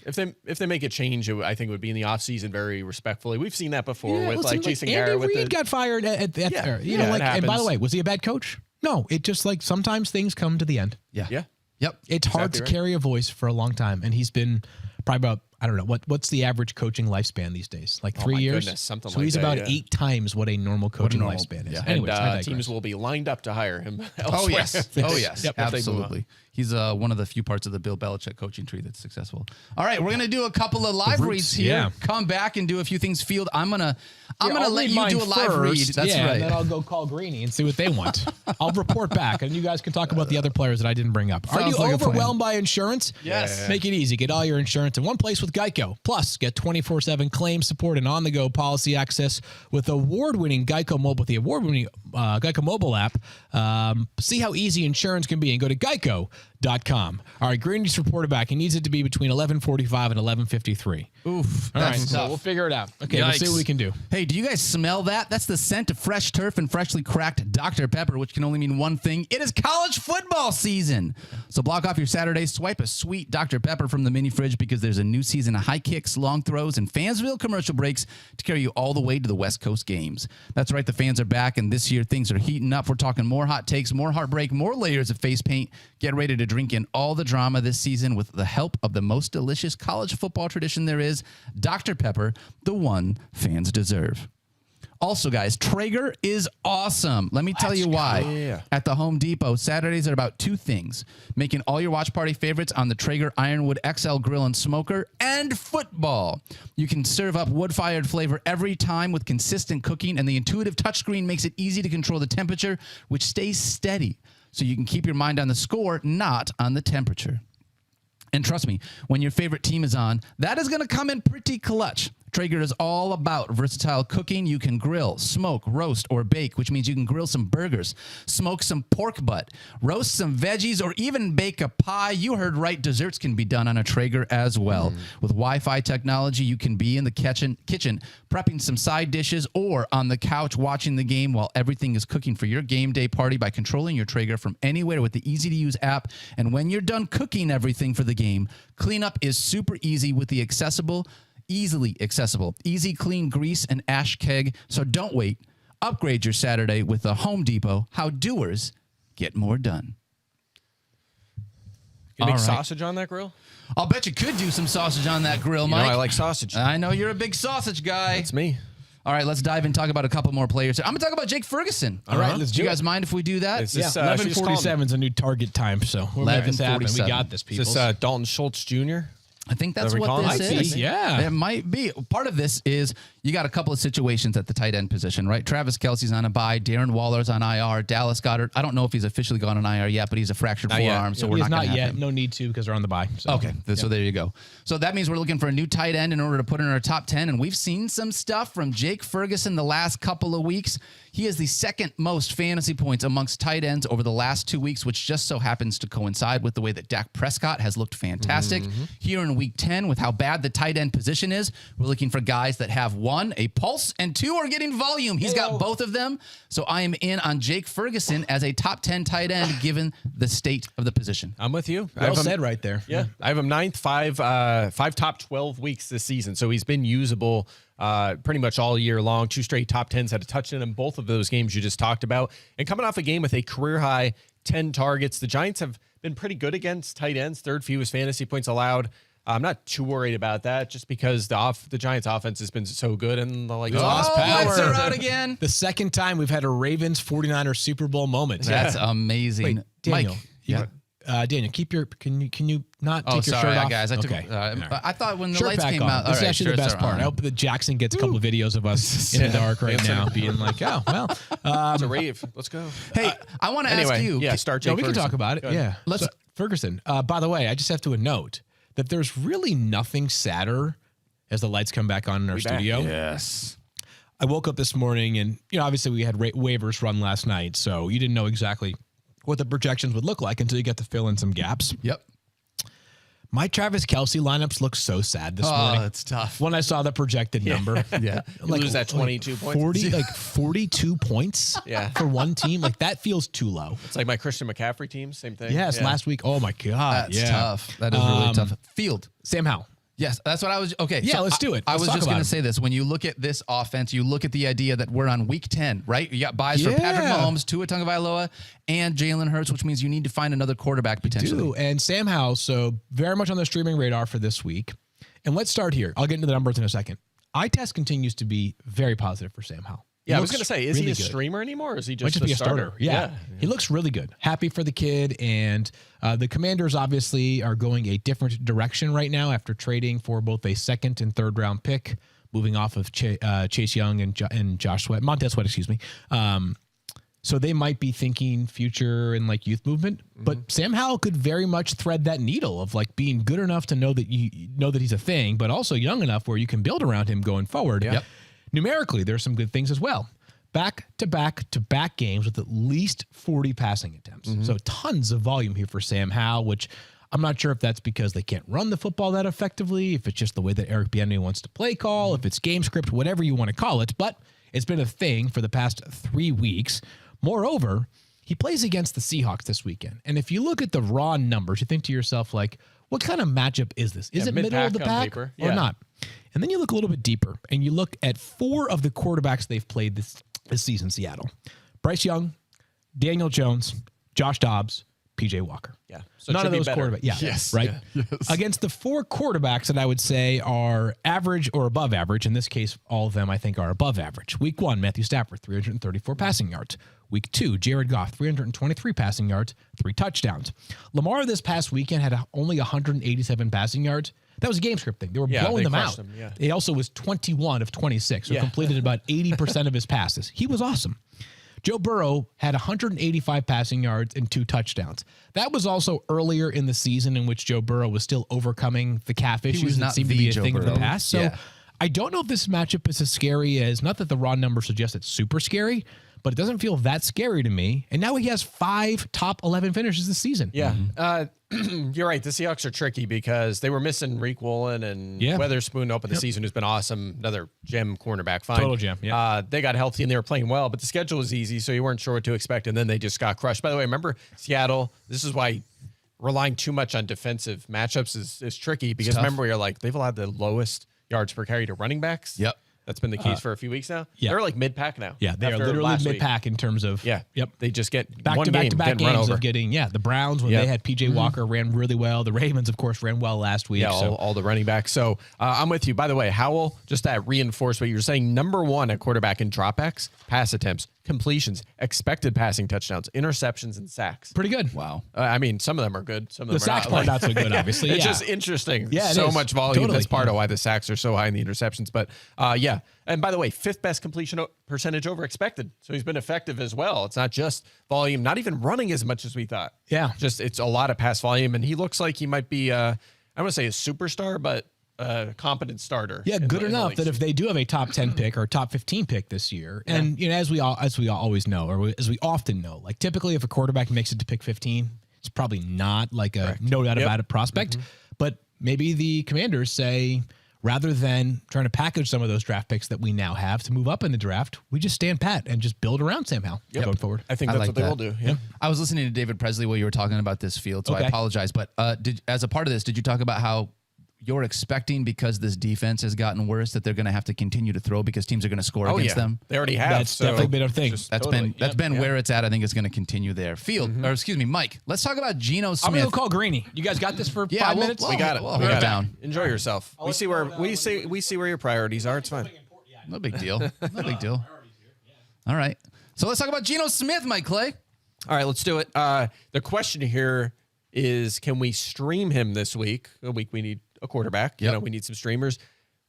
if they make a change, I think it would be in the offseason very respectfully. We've seen that before with listen, Jason Andy Garrett. Reid got fired at and by the way, was he a bad coach? No, it just sometimes things come to the end. Yeah. Yep. It's hard to carry a voice for a long time, and he's been probably about, I don't know, what's the average coaching lifespan these days? 3 years? Goodness, something so like he's that, about 8 times what a normal coaching lifespan is. Yeah. Anyways, I And digress. teams will be lined up to hire him elsewhere. Oh, yes. Oh, yes. Yep, if they move on. Absolutely. He's one of the few parts of the Bill Belichick coaching tree that's successful. All right, we're gonna do a couple of live reads here. Yeah. Come back and do a few things. Field, I'm gonna let you do a live read. That's right. And then I'll go call Greeny and see what they want. I'll report back, and you guys can talk about the other players that I didn't bring up. Are you Sounds like a plan. overwhelmed by insurance? Yes. Make it easy. Get all your insurance in one place with Geico. Plus, get 24/7 claim support and on-the-go policy access with award-winning Geico Mobile, with the award-winning Geico mobile app. See how easy insurance can be, and go to geico.com. All right, Greeny's reported back. He needs it to be between 11:45 and 11:53. Oof, All right, that's so tough. we'll figure it out. Okay, we'll see what we can do. Hey, do you guys smell that? That's the scent of fresh turf and freshly cracked Dr. Pepper, which can only mean one thing. It is college football season. So block off your Saturdays, swipe a sweet Dr. Pepper from the mini fridge, because there's a new season of high kicks, long throws, and Fansville commercial breaks to carry you all the way to the West Coast games. That's right, the fans are back, and this year things are heating up. We're talking more hot takes, more heartbreak, more layers of face paint. Get ready to drink in all the drama this season with the help of the most delicious college football tradition there is, Dr. Pepper, the one fans deserve. Also, guys, Traeger is awesome. Let me tell you why. Yeah. At the Home Depot, Saturdays are about two things: making all your watch party favorites on the Traeger Ironwood XL grill and smoker, and football. You can serve up wood-fired flavor every time with consistent cooking, and the intuitive touchscreen makes it easy to control the temperature, which stays steady, so you can keep your mind on the score, not on the temperature. And trust me, when your favorite team is on, that is going to come in pretty clutch. Traeger is all about versatile cooking. You can grill, smoke, roast, or bake, which means you can grill some burgers, smoke some pork butt, roast some veggies, or even bake a pie. You heard right, desserts can be done on a Traeger as well. With Wi-Fi technology, you can be in the kitchen prepping some side dishes, or on the couch watching the game while everything is cooking for your game day party by controlling your Traeger from anywhere with the easy-to-use app. And when you're done cooking everything for the game, cleanup is super easy with the easily accessible, easy clean grease and ash keg. So don't wait. Upgrade your Saturday with the Home Depot. How doers get more done. You make All right. sausage on that grill? I'll bet you could do some sausage on that grill, Mike. I like sausage. I know you're a big sausage guy. That's me. All right, let's dive in and talk about a couple more players. I'm going to talk about Jake Ferguson. All right, let's do you do guys mind if we do that? Is this, Yeah, she just called 11:47 is a new target time, so we'll make this happen. We 11:47. got this, people. Is this Dalton Schultz Jr.? I think that's Whatever we what call this it. is. Might be, yeah. It might be. Part of this is you got a couple of situations at the tight end position, right? Travis Kelce's on a bye. Darren Waller's on IR. Dallas Goedert, I don't know if he's officially gone on IR yet, but he's a fractured Not yet. forearm, so He's we're not not going to have yet. him. No need to, because they're on the bye. So. Okay, so there you go. So that means we're looking for a new tight end in order to put in our top 10, and we've seen some stuff from Jake Ferguson the last couple of weeks. He has the second most fantasy points amongst tight ends over the last 2 weeks, which just so happens to coincide with the way that Dak Prescott has looked fantastic. Here in week 10, with how bad the tight end position is, we're looking for guys that have, one, a pulse, and two, are getting volume. He's got both of them. So I am in on Jake Ferguson as a top 10 tight end, given the state of the position. I'm with you. Well said right there. Yeah, I have him ninth, five top 12 weeks this season. So he's been usable pretty much all year long. 2 straight top 10s, had a touchdown in both of those games you just talked about. And coming off a game with a career high 10 targets, the Giants have been pretty good against tight ends, third fewest fantasy points allowed. I'm not too worried about that, just because the Giants offense has been so good, and the Lights are out again. The second time we've had a Ravens 49ers Super Bowl moment. That's amazing. Wait, Daniel. Mike, yeah. Daniel, can you not take your sorry, shirt off? guys. I took. Okay. I thought when the Shirt lights back came on. out. This is all right, actually the shirts best are part. on. I hope that Jackson gets a couple of videos of us in the dark right now, being like, "Oh, well." It's a rave. Let's go. Hey, I want to ask you. Yeah, start Jake No, we can Ferguson. talk about it. Go ahead. Yeah. Ferguson. By the way, I just have to note that there's really nothing sadder as the lights come back on in our studio. Yes. I woke up this morning and, obviously we had waivers run last night, so you didn't know exactly what the projections would look like until you get to fill in some gaps. Yep. My Travis Kelce lineups look so sad this morning. Oh, it's tough. When I saw the projected number. Yeah. You lose that 22 points. 42 points Yeah. for one team. Like, that feels too low. It's like my Christian McCaffrey team, same thing. Yes, Yeah. last week. Oh, my God. That's tough. That is really tough. Field. Sam Howell. Yes, that's what I was. Okay. Yeah, let's do it. I Let's was talk just about going it. to say this. When you look at this offense, you look at the idea that we're on week 10, right? You got buys for Patrick Yeah. Mahomes, Tua Tagovailoa, and Jalen Hurts, which means you need to find another quarterback potentially. And Sam Howell, so very much on the streaming radar for this week. And let's start here. I'll get into the numbers in a second. Eye test continues to be very positive for Sam Howell. Yeah, I was going to say, is really he a good. streamer anymore, or is he just, Might just be a starter? Yeah. Yeah. He looks really good. Happy for the kid. And the Commanders obviously are going a different direction right now after trading for both a second and third round pick, moving off of Chase Young and Josh Sweat, Montez Sweat, excuse me. So they might be thinking future and like youth movement, but Sam Howell could very much thread that needle of like being good enough to know that you know that he's a thing, but also young enough where you can build around him going forward. Yep. Numerically, there's some good things as well. Back-to-back games with at least 40 passing attempts. So tons of volume here for Sam Howell, which I'm not sure if that's because they can't run the football that effectively, if it's just the way that Eric Bieniemy wants to play call, if it's game script, whatever you want to call it, but it's been a thing for the past 3 weeks. Moreover, he plays against the Seahawks this weekend. And if you look at the raw numbers, you think to yourself, like, what kind of matchup is this? Is it middle of the pack or not? And then you look a little bit deeper and you look at 4 of the quarterbacks they've played this season, Seattle. Bryce Young, Daniel Jones, Josh Dobbs, PJ Walker. Yeah. So none of those quarterbacks. Yeah. Yes. Right. Yeah. Yes. Against the 4 quarterbacks that I would say are average or above average. In this case, all of them I think are above average. Week 1, Matthew Stafford, 334 passing yards. Week 2, Jared Goff, 323 passing yards, 3 touchdowns. Lamar this past weekend had only 187 passing yards. That was a game script thing. They were blowing them out. He also was 21 of 26, so completed about 80% of his passes. He was awesome. Joe Burrow had 185 passing yards and 2 touchdowns. That was also earlier in the season in which Joe Burrow was still overcoming the calf issues that seemed to be a thing of the past. So I don't know if this matchup is as scary as, not that the raw numbers suggest it's super scary, but it doesn't feel that scary to me. And now he has 5 top 11 finishes this season. Yeah. You're right. The Seahawks are tricky because they were missing Reek Woolen and Weatherspoon open the season, who's been awesome. Another gem cornerback. Fine. Total gem. Yeah. They got healthy and they were playing well, but the schedule was easy, so you weren't sure what to expect. And then they just got crushed. By the way, remember Seattle? This is why relying too much on defensive matchups is tricky because remember, you're like, they've allowed the lowest yards per carry to running backs. Yep. That's been the case for a few weeks now. Yeah. They're like mid-pack now. Yeah, they are literally mid-pack in terms of They just get back-to-back games of getting the Browns when they had PJ Walker ran really well. The Ravens, of course, ran well last week. Yeah, all the running backs. So I'm with you. By the way, Howell, just to reinforce what you were saying, number 1 at quarterback in dropbacks, pass attempts, completions, expected passing touchdowns, interceptions, and sacks. Pretty good. Wow. I mean, some of them are good. Some of them the are sacks part not so good, obviously. It's just interesting. Yeah, so much volume. Totally. That's part of why the sacks are so high in the interceptions. But yeah. And by the way, 5th best completion percentage over expected. So he's been effective as well. It's not just volume, not even running as much as we thought. Yeah. Just it's a lot of pass volume. And he looks like he might be, I want to say a superstar, but a competent starter. Yeah, good enough that if they do have a top 10 pick or top 15 pick this year, and you know, as we always know, or as we often know, like typically if a quarterback makes it to pick 15, it's probably not like a no doubt about it prospect. But maybe the Commanders say, rather than trying to package some of those draft picks that we now have to move up in the draft, we just stand pat and just build around Sam Howell going forward. I think that's what they will do. Yeah. I was listening to David Presley while you were talking about this field, so I apologize. But as a part of this, did you talk about how you're expecting, because this defense has gotten worse, that they're going to have to continue to throw because teams are going to score against them? They already have. That's definitely been a thing. That's been where it's at. I think it's going to continue there. Or excuse me, Mike. Let's talk about Geno Smith. I'm going to call Greeny. You guys got this for 5 minutes? We got it. We'll hold it down. Enjoy yourself. We see where your priorities are. It's fine. No big deal. No big deal. All right. So let's talk about Geno Smith, Mike Clay. All right, let's do it. The question here is, can we stream him this week? A week we need a quarterback. You know, we need some streamers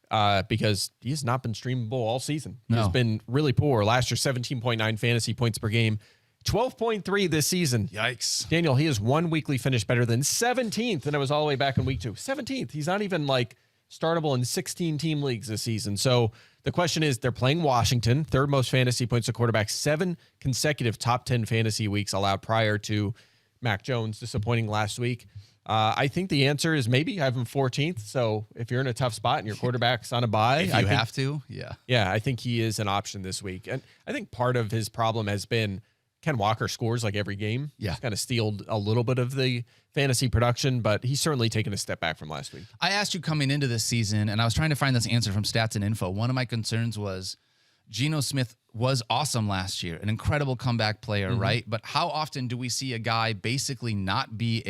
because he has not been streamable all season. He's been really poor. Last year, 17.9 fantasy points per game, 12.3 this season. Yikes. Daniel, he has 1 weekly finish better than 17th, and it was all the way back in week 2. 17th. He's not even like startable in 16 team leagues this season. So the question is, they're playing Washington, 3rd most fantasy points to quarterback, 7 consecutive top 10 fantasy weeks allowed prior to Mac Jones disappointing last week. I think the answer is maybe have him 14th. So if you're in a tough spot and your quarterback's on a bye, if you have to, yeah, I think he is an option this week. And I think part of his problem has been Ken Walker scores like every game. Yeah, he's kind of stealed a little bit of the fantasy production, but he's certainly taken a step back from last week. I asked you coming into this season, and I was trying to find this answer from Stats and Info. One of my concerns was Geno Smith was awesome last year, an incredible comeback player, right? But how often do we see a guy basically not be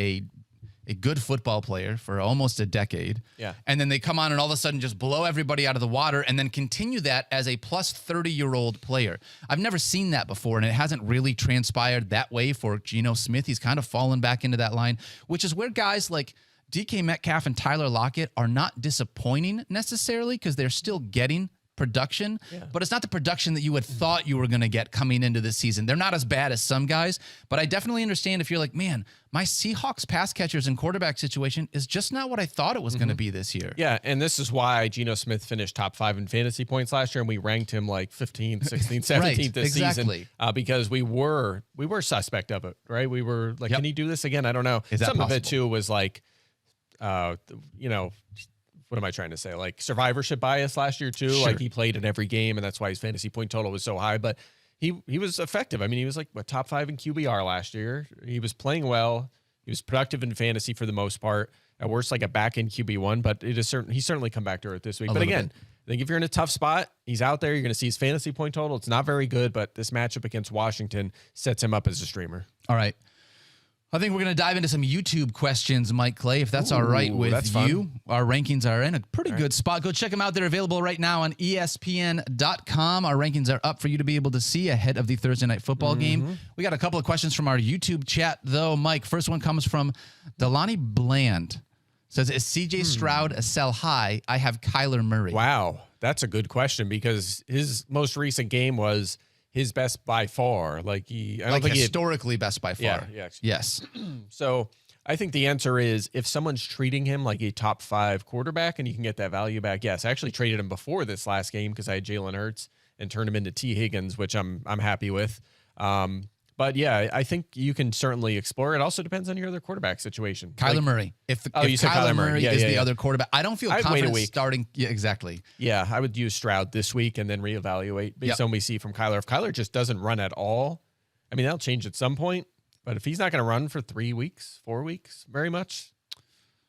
a a good football player for almost a decade. Yeah. And then they come on and all of a sudden just blow everybody out of the water and then continue that as a plus 30-year-old player. I've never seen that before, and it hasn't really transpired that way for Geno Smith. He's kind of fallen back into that line, which is where guys like DK Metcalf and Tyler Lockett are not disappointing necessarily because they're still getting production, but it's not the production that you had thought you were going to get coming into this season. They're not as bad as some guys, but I definitely understand if you're like, man, my Seahawks pass catchers and quarterback situation is just not what I thought it was going to be this year. Yeah, and this is why Geno Smith finished top 5 in fantasy points last year, and we ranked him like 15th, 16th, 17th Right, this exactly. season because we were suspect of it, right? We were like, can he do this again? I don't know. Is that Some possible? of it too was like, what am I trying to say? Like survivorship bias last year too. Sure. Like he played in every game, and that's why his fantasy point total was so high. But he was effective. I mean, he was like top 5 in QBR last year. He was playing well. He was productive in fantasy for the most part. At worst, like a back end QB1, but it is certain he's certainly come back to earth this week. But again, I think if you're in a tough spot, he's out there. You're going to see his fantasy point total. It's not very good, but this matchup against Washington sets him up as a streamer. All right. I think we're going to dive into some YouTube questions, Mike Clay, if that's all right with you. Fun. Our rankings are in a pretty good spot. Go check them out. They're available right now on ESPN.com. Our rankings are up for you to be able to see ahead of the Thursday night football game. We got a couple of questions from our YouTube chat, though. Mike, first one comes from Delani Bland. Says, is CJ Stroud a sell high? I have Kyler Murray. Wow, that's a good question because his most recent game was his best by far. Like I don't think historically best by far. Yeah. Yes. So I think the answer is if someone's treating him like a top 5 quarterback and you can get that value back, yes. I actually traded him before this last game because I had Jalen Hurts and turned him into T. Higgins, which I'm happy with. But yeah, I think you can certainly explore. It also depends on your other quarterback situation. Kyler Murray. If you said Kyler Murray is the yeah. other quarterback, I don't feel I'd wait a confident week. starting. Yeah, exactly. Yeah, I would use Stroud this week and then reevaluate based on what we see from Kyler. If Kyler just doesn't run at all, I mean, that'll change at some point. But if he's not going to run for 3 weeks, 4 weeks, very much,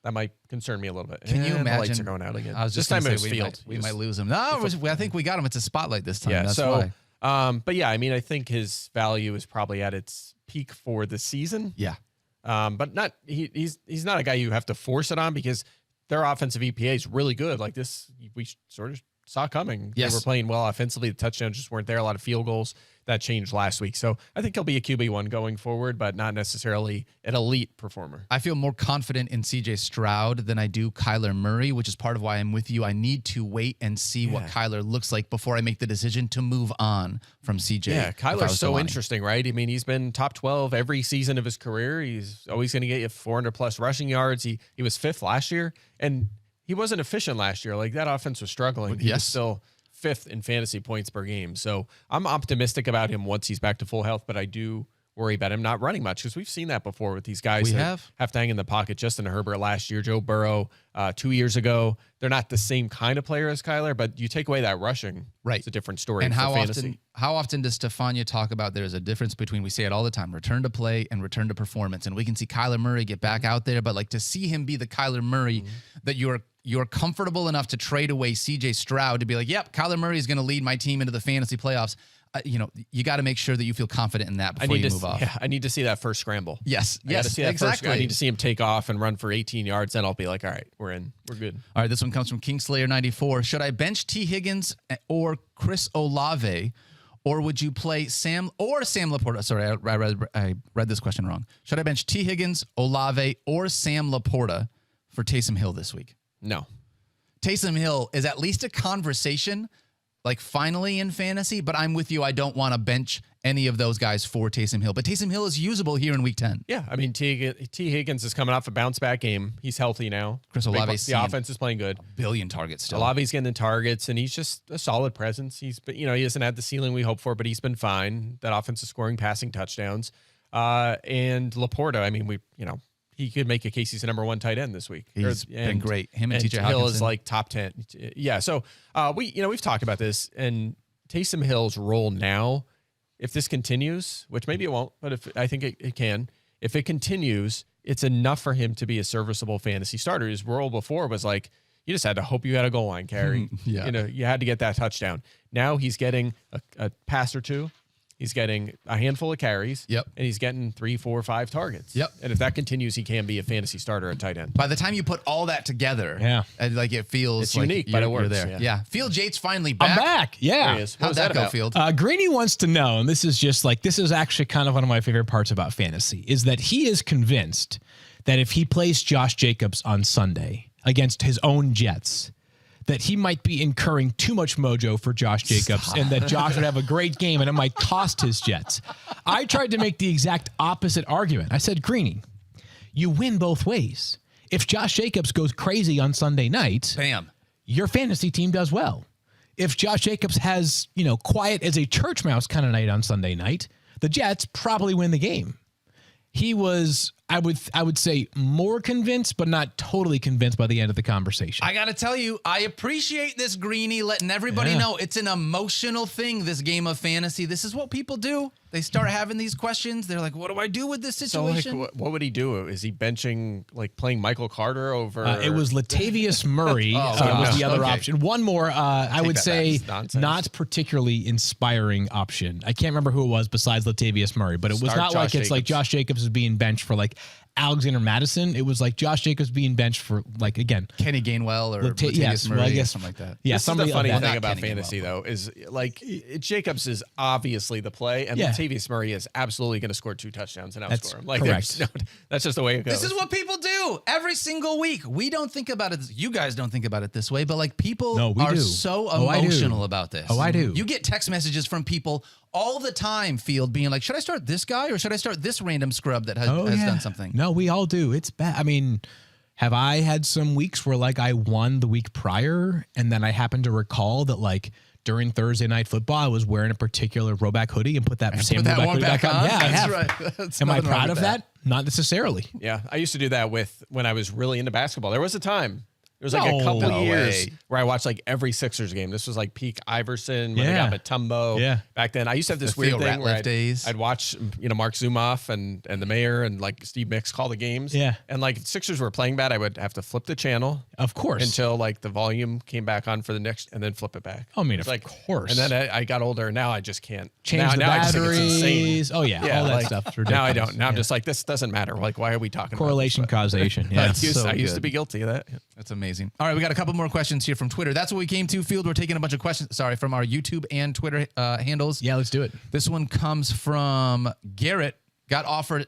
that might concern me a little bit. Can you imagine? The lights are going out again. I was just this time gonna it was say field. we might lose him. No, I think we got him. It's a spotlight this time. Yeah, That's so, why. but yeah, I mean, I think his value is probably at its peak for the season. Yeah. But not he's not a guy you have to force it on because their offensive EPA is really good. Like this, we sort of saw coming. Yes. They were playing well offensively. The touchdowns just weren't there. A lot of field goals. That changed last week. So I think he'll be a QB1 going forward, but not necessarily an elite performer. I feel more confident in CJ Stroud than I do Kyler Murray, which is part of why I'm with you. I need to wait and see what Kyler looks like before I make the decision to move on from CJ. Yeah, Kyler's so interesting, right? I mean, he's been top 12 every season of his career. He's always going to get you 400 plus rushing yards. He was 5th last year, and he wasn't efficient last year. Like that offense was struggling. He was still 5th in fantasy points per game. So I'm optimistic about him once he's back to full health, but I do worry about him not running much because we've seen that before with these guys that have to hang in the pocket. Justin Herbert last year, Joe Burrow 2 years ago. They're not the same kind of player as Kyler, but you take away that rushing, right? It's a different story. And for how fantasy. often does Stefania talk about there's a difference between, we say it all the time, return to play and return to performance. And we can see Kyler Murray get back out there, but like to see him be the Kyler Murray that you're comfortable enough to trade away CJ Stroud to be like, yep, Kyler Murray is going to lead my team into the fantasy playoffs. You got to make sure that you feel confident in that before you move off. Yeah, I need to see that first scramble. Yes, I gotta see that exactly. I need to see him take off and run for 18 yards. Then I'll be like, all right, we're in. We're good. All right, this one comes from Kingslayer94. Should I bench T. Higgins or Chris Olave, or would you play Sam Laporta? Sorry, I read this question wrong. Should I bench T. Higgins, Olave, or Sam Laporta for Taysom Hill this week? No. Taysom Hill is at least a conversation, like finally in fantasy, but I'm with you. I don't want to bench any of those guys for Taysom Hill, but Taysom Hill is usable here in week 10. Yeah, I mean, T. Higgins is coming off a bounce back game. He's healthy now. Chris Olave's the offense is playing good. Billion targets still. Olave's getting the targets, and he's just a solid presence. He hasn't had the ceiling we hope for, but he's been fine. That offense is scoring passing touchdowns. And Laporta, I mean, he could make a case he's the number 1 tight end this week. He's been great. Him and TJ Hill Hockenson is like top 10. Yeah. So we've talked about this, and Taysom Hill's role now, if this continues, which maybe it won't, but I think it can, if it continues, it's enough for him to be a serviceable fantasy starter. His role before was like, you just had to hope you had a goal line carry. Yeah. You had to get that touchdown. Now he's getting a pass or two. He's getting a handful of carries. Yep. And he's getting 3, 4, 5 targets. Yep. And if that continues, he can be a fantasy starter at tight end. By the time you put all that together, Yeah. like it feels It's like unique, but it you're works, there. yeah. Field Yates finally back. I'm back. Yeah. There he is. What How'd was that go, about? Field? Greeny wants to know, and this is actually kind of one of my favorite parts about fantasy, is that he is convinced that if he plays Josh Jacobs on Sunday against his own Jets, that he might be incurring too much mojo for Josh Jacobs and that Josh would have a great game and it might cost his Jets. I tried to make the exact opposite argument. I said, Greeny, you win both ways. If Josh Jacobs goes crazy on Sunday night, Bam. your fantasy team does well. If Josh Jacobs has, quiet as a church mouse kind of night on Sunday night, the Jets probably win the game. He was, I would say, more convinced, but not totally convinced by the end of the conversation. I got to tell you, I appreciate this, Greeny, letting everybody know it's an emotional thing, this game of fantasy. This is what people do. They start having these questions. They're like, what do I do with this situation? So, what would he do? Is he benching, playing Michael Carter over? It was Latavius Murray was the other option. One more, I would say, not particularly inspiring option. I can't remember who it was besides Latavius Murray, but it was not like it's like Josh Jacobs is being benched for Alexander Madison. It was like Josh Jacobs being benched for again Kenny Gainwell or Latavius Murray or something like that. Yeah, this is the funny thing about Kenny fantasy though is Jacobs is obviously the play, and Latavius Murray is absolutely going to score 2 touchdowns and outscore him. Correct. That's just the way it goes. This is what people do every single week. We don't think about it. You guys don't think about it this way, but people are so emotional about this. Oh, I do. You get text messages from people all the time, Field, being like, should I start this guy or should I start this random scrub that has done something? No, we all do. It's bad. I mean, have I had some weeks where I won the week prior and then I happened to recall that during Thursday Night Football, I was wearing a particular Rowback hoodie and put that same Rowback hoodie back on? Yeah, I have. Right. Am I proud of that? Not necessarily. Yeah, I used to do that when I was really into basketball. There was a time. There was a couple of years where I watched every Sixers game. This was peak Iverson when they got Matumbo. Yeah. Back then, I used to have this weird thing where I'd watch Mark Zumoff and the mayor and Steve Mix call the games. Yeah. And if Sixers were playing bad, I would have to flip the channel. Of course. Until the volume came back on for the next, and then flip it back. I mean, of course. And then I got older. And now I just can't change the batteries. I just think it's insane. Oh yeah, all that stuff's ridiculous. Now I don't. Now I'm just this doesn't matter. Why are we talking correlation about this? causation? Yeah, I used to be guilty of that. That's amazing. All right, we got a couple more questions here from Twitter. That's what we came to, Field. We're taking a bunch of questions, from our YouTube and Twitter handles. Yeah, let's do it. This one comes from Garrett. Got offered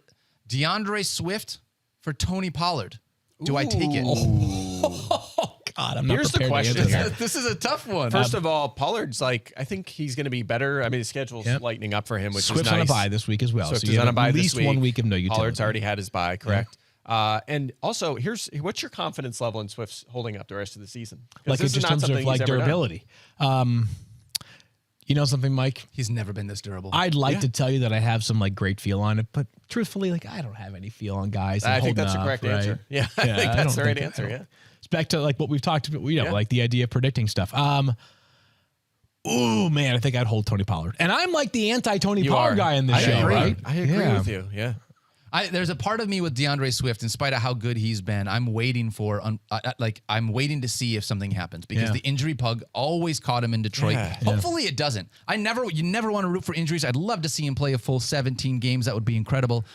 DeAndre Swift for Tony Pollard. Do I take it? Oh, God, I'm not Here's the prepared to question. answer. This is a tough one. First of all, Pollard's I think he's going to be better. I mean, his schedule's lightening up for him, which Swift's is nice. on a bye this week as well. Swift so you is have on a bye at this least week. 1 week of no utility. Pollard's already had his bye, correct? And also, what's your confidence level in Swift's holding up the rest of the season? In terms of durability. You know something, Mike? He's never been this durable. I'd like to tell you that I have some great feel on it, but truthfully, I don't have any feel on guys. I think that's the correct answer. Yeah, I think that's the right answer. Yeah. It's back to what we've talked about, the idea of predicting stuff. Oh man, I think I'd hold Tony Pollard. And I'm the anti-Tony Pollard guy in this show, right? I agree with you. Yeah. There's a part of me with DeAndre Swift, in spite of how good he's been, I'm waiting for, I'm waiting to see if something happens because the injury bug always caught him in Detroit. Hopefully it doesn't. You never want to root for injuries. I'd love to see him play a full 17 games. That would be incredible.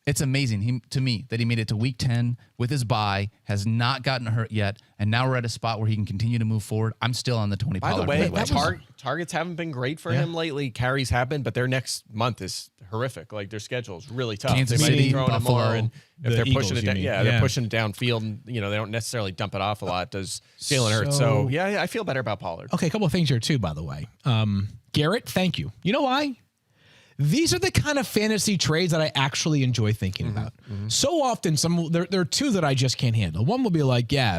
It's amazing to me that he made it to week 10 with his bye, has not gotten hurt yet, and now we're at a spot where he can continue to move forward. I'm still on the Tony Pollard. By the way, targets haven't been great for him lately. Carries have been, but their next month is horrific. Their schedule is really tough. Kansas they might City, be throwing Buffalo, him more, and if they're Eagles, pushing it down, they're pushing it downfield, and they don't necessarily dump it off a lot. Does Jalen Hurts? So I feel better about Pollard. Okay, a couple of things here too, by the way. Garrett, thank you. You know why? These are the kind of fantasy trades that I actually enjoy thinking about. So often, there are two that I just can't handle. One will be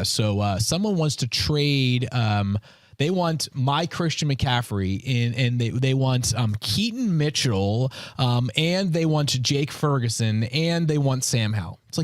someone wants to trade. They want my Christian McCaffrey and they want Keaton Mitchell and they want Jake Ferguson and they want Sam Howell. It's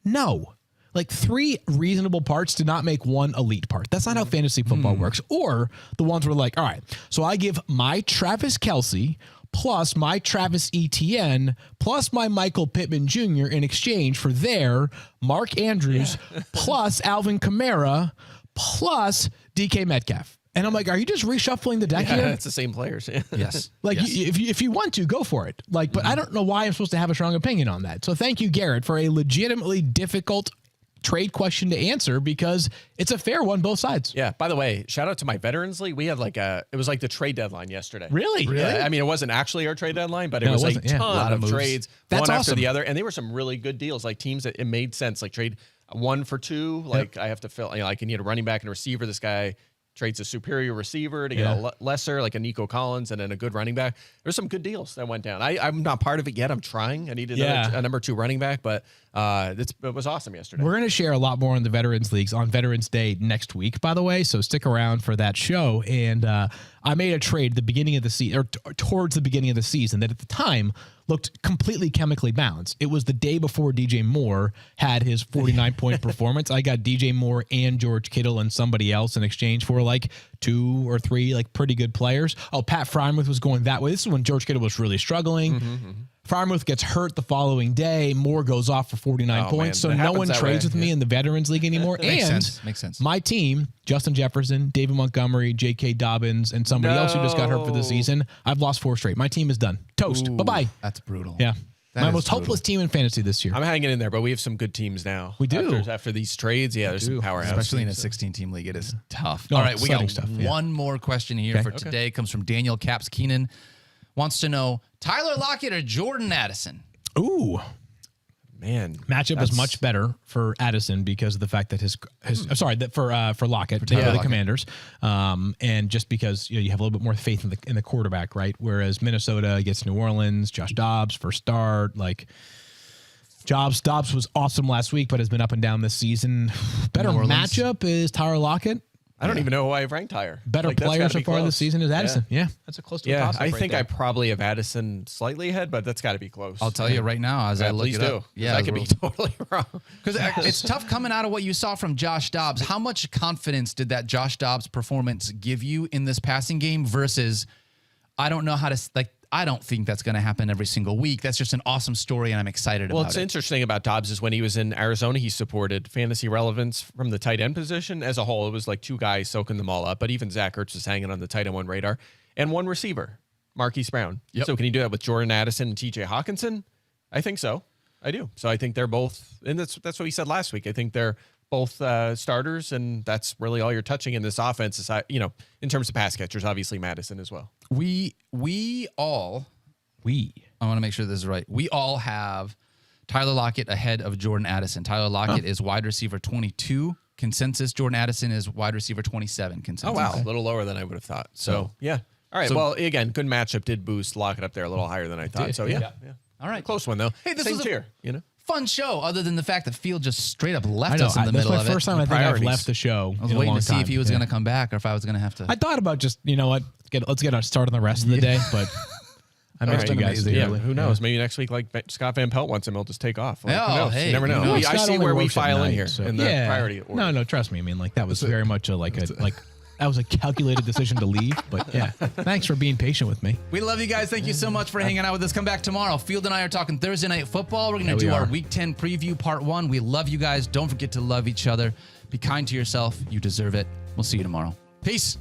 no. 3 reasonable parts do not make one elite part. That's not how fantasy football works. Or the ones where all right, so I give my Travis Kelce plus my Travis Etienne plus my Michael Pittman Jr. in exchange for their Mark Andrews plus Alvin Kamara plus DK Metcalf. And I'm like, are you just reshuffling the deck here? It's the same players. Yes. Like, yes. if you want to, go for it. Like, but I don't know why I'm supposed to have a strong opinion on that. So thank you, Garrett, for a legitimately difficult trade question to answer because it's a fair one, both sides. Yeah. By the way, shout out to my Veterans League. We had it was like the trade deadline yesterday. Really? Yeah. I mean, it wasn't actually our trade deadline, but it No, was it like wasn't. a Yeah. ton of trades, That's one awesome. after the other. And they were some really good deals, like teams that it made sense, like trade 1 for 2. Like I have to fill, like I need a running back and a receiver. This guy trades a superior receiver to get a lesser, like a Nico Collins, and then a good running back. There's some good deals that went down. I'm not part of it yet. I'm trying. I need a number 2 running back, but it was awesome yesterday. We're going to share a lot more on the Veterans Leagues on Veterans Day next week, by the way, so stick around for that show. And I made a trade at the beginning of the season, or towards the beginning of the season, that at the time looked completely chemically balanced. It was the day before DJ Moore had his 49-point performance. I got DJ Moore and George Kittle and somebody else in exchange for like 2 or 3 like pretty good players. Oh, Pat Frymouth was going that way. This is when George Kittle was really struggling. Frymouth gets hurt the following day. Moore goes off for 49 points. Man, so no one trades with me in the Veterans League anymore. Makes sense. My team, Justin Jefferson, David Montgomery, J.K. Dobbins, and somebody else who just got hurt for the season. I've lost 4 straight. My team is done. Toast. Bye-bye. That's brutal. Yeah. That My is most brutal. hopeless team in fantasy this year. I'm hanging in there, but we have some good teams now. We do. After these trades, there's some powerhouse. Especially in a teams. 16-team league, it is tough. No, All right, we got exciting stuff, one more question here for today. Comes from Daniel Caps Keenan. Wants to know, Tyler Lockett or Jordan Addison? Ooh. Man, Matchup is much better for Addison because of the fact that for Lockett, they are the Commanders, and just because you have a little bit more faith in the quarterback, right? Whereas Minnesota gets New Orleans, Josh Dobbs first start, like Dobbs was awesome last week, but has been up and down this season. Better matchup is Tyler Lockett. I don't even know who I have ranked higher. Better player so far this season is Addison. Yeah, that's a close to a toss-up I right think there. I probably have Addison slightly ahead, but that's got to be close. I'll tell you right now as I look please it do. up. Yeah, I could be totally wrong. Because it's tough coming out of what you saw from Josh Dobbs. How much confidence did that Josh Dobbs performance give you in this passing game versus I don't know how to I don't think that's going to happen every single week. That's just an awesome story, and I'm excited about it. Well, what's interesting about Dobbs is when he was in Arizona, he supported fantasy relevance from the tight end position as a whole. It was like 2 guys soaking them all up, but even Zach Ertz was hanging on the tight end 1 radar, and 1 receiver, Marquise Brown. Yep. So can you do that with Jordan Addison and TJ Hawkinson? I think so. I do. So I think they're both, and that's what we said last week. I think they're both starters, and that's really all you're touching in this offense. Is, in terms of pass catchers, obviously Madison as well. I want to make sure this is right. We all have Tyler Lockett ahead of Jordan Addison. Tyler Lockett is wide receiver 22 consensus. Jordan Addison is wide receiver 27 consensus. Oh, wow. A little lower than I would have thought. So yeah. All right. Well, again, good matchup did boost Lockett up there a little higher than I thought. So yeah. All right. Close one, though. Hey, this Same was tier, fun show, other than the fact that Field just straight up left us in the That's middle my of it. first time I think I've left the show. I was waiting to see if he was going to come back or if I was going to have to. I thought about just, you know what, let's get our start on the rest of the day, but I missed you guys. Yeah, who knows? Maybe next week, like Scott Van Pelt wants him, he'll just take off. Like, who knows? Hey, you never know. No, I Scott see only where we works at file in night, here so- in the priority order. No, trust me. I mean, like that was very much that was a calculated decision to leave. But yeah, thanks for being patient with me. We love you guys. Thank you so much for hanging out with us. Come back tomorrow. Field and I are talking Thursday Night Football. We're going to do our Week 10 preview part 1. We love you guys. Don't forget to love each other. Be kind to yourself. You deserve it. We'll see you tomorrow. Peace.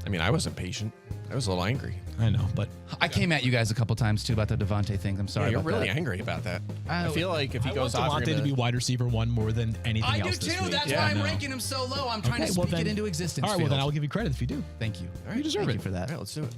I mean, I wasn't patient. I was a little angry. I know, but I came at you guys a couple times too about the Davante thing. I'm sorry. You're about really that. angry about that. I feel like if he goes off, Davante to be wide receiver 1 more than anything I do else this too. week. That's why I'm ranking him so low. I'm trying to speak it into existence. All right, well Field. then I'll give you credit if you do. Thank you. You deserve Thank it. you for that. All right, let's do it.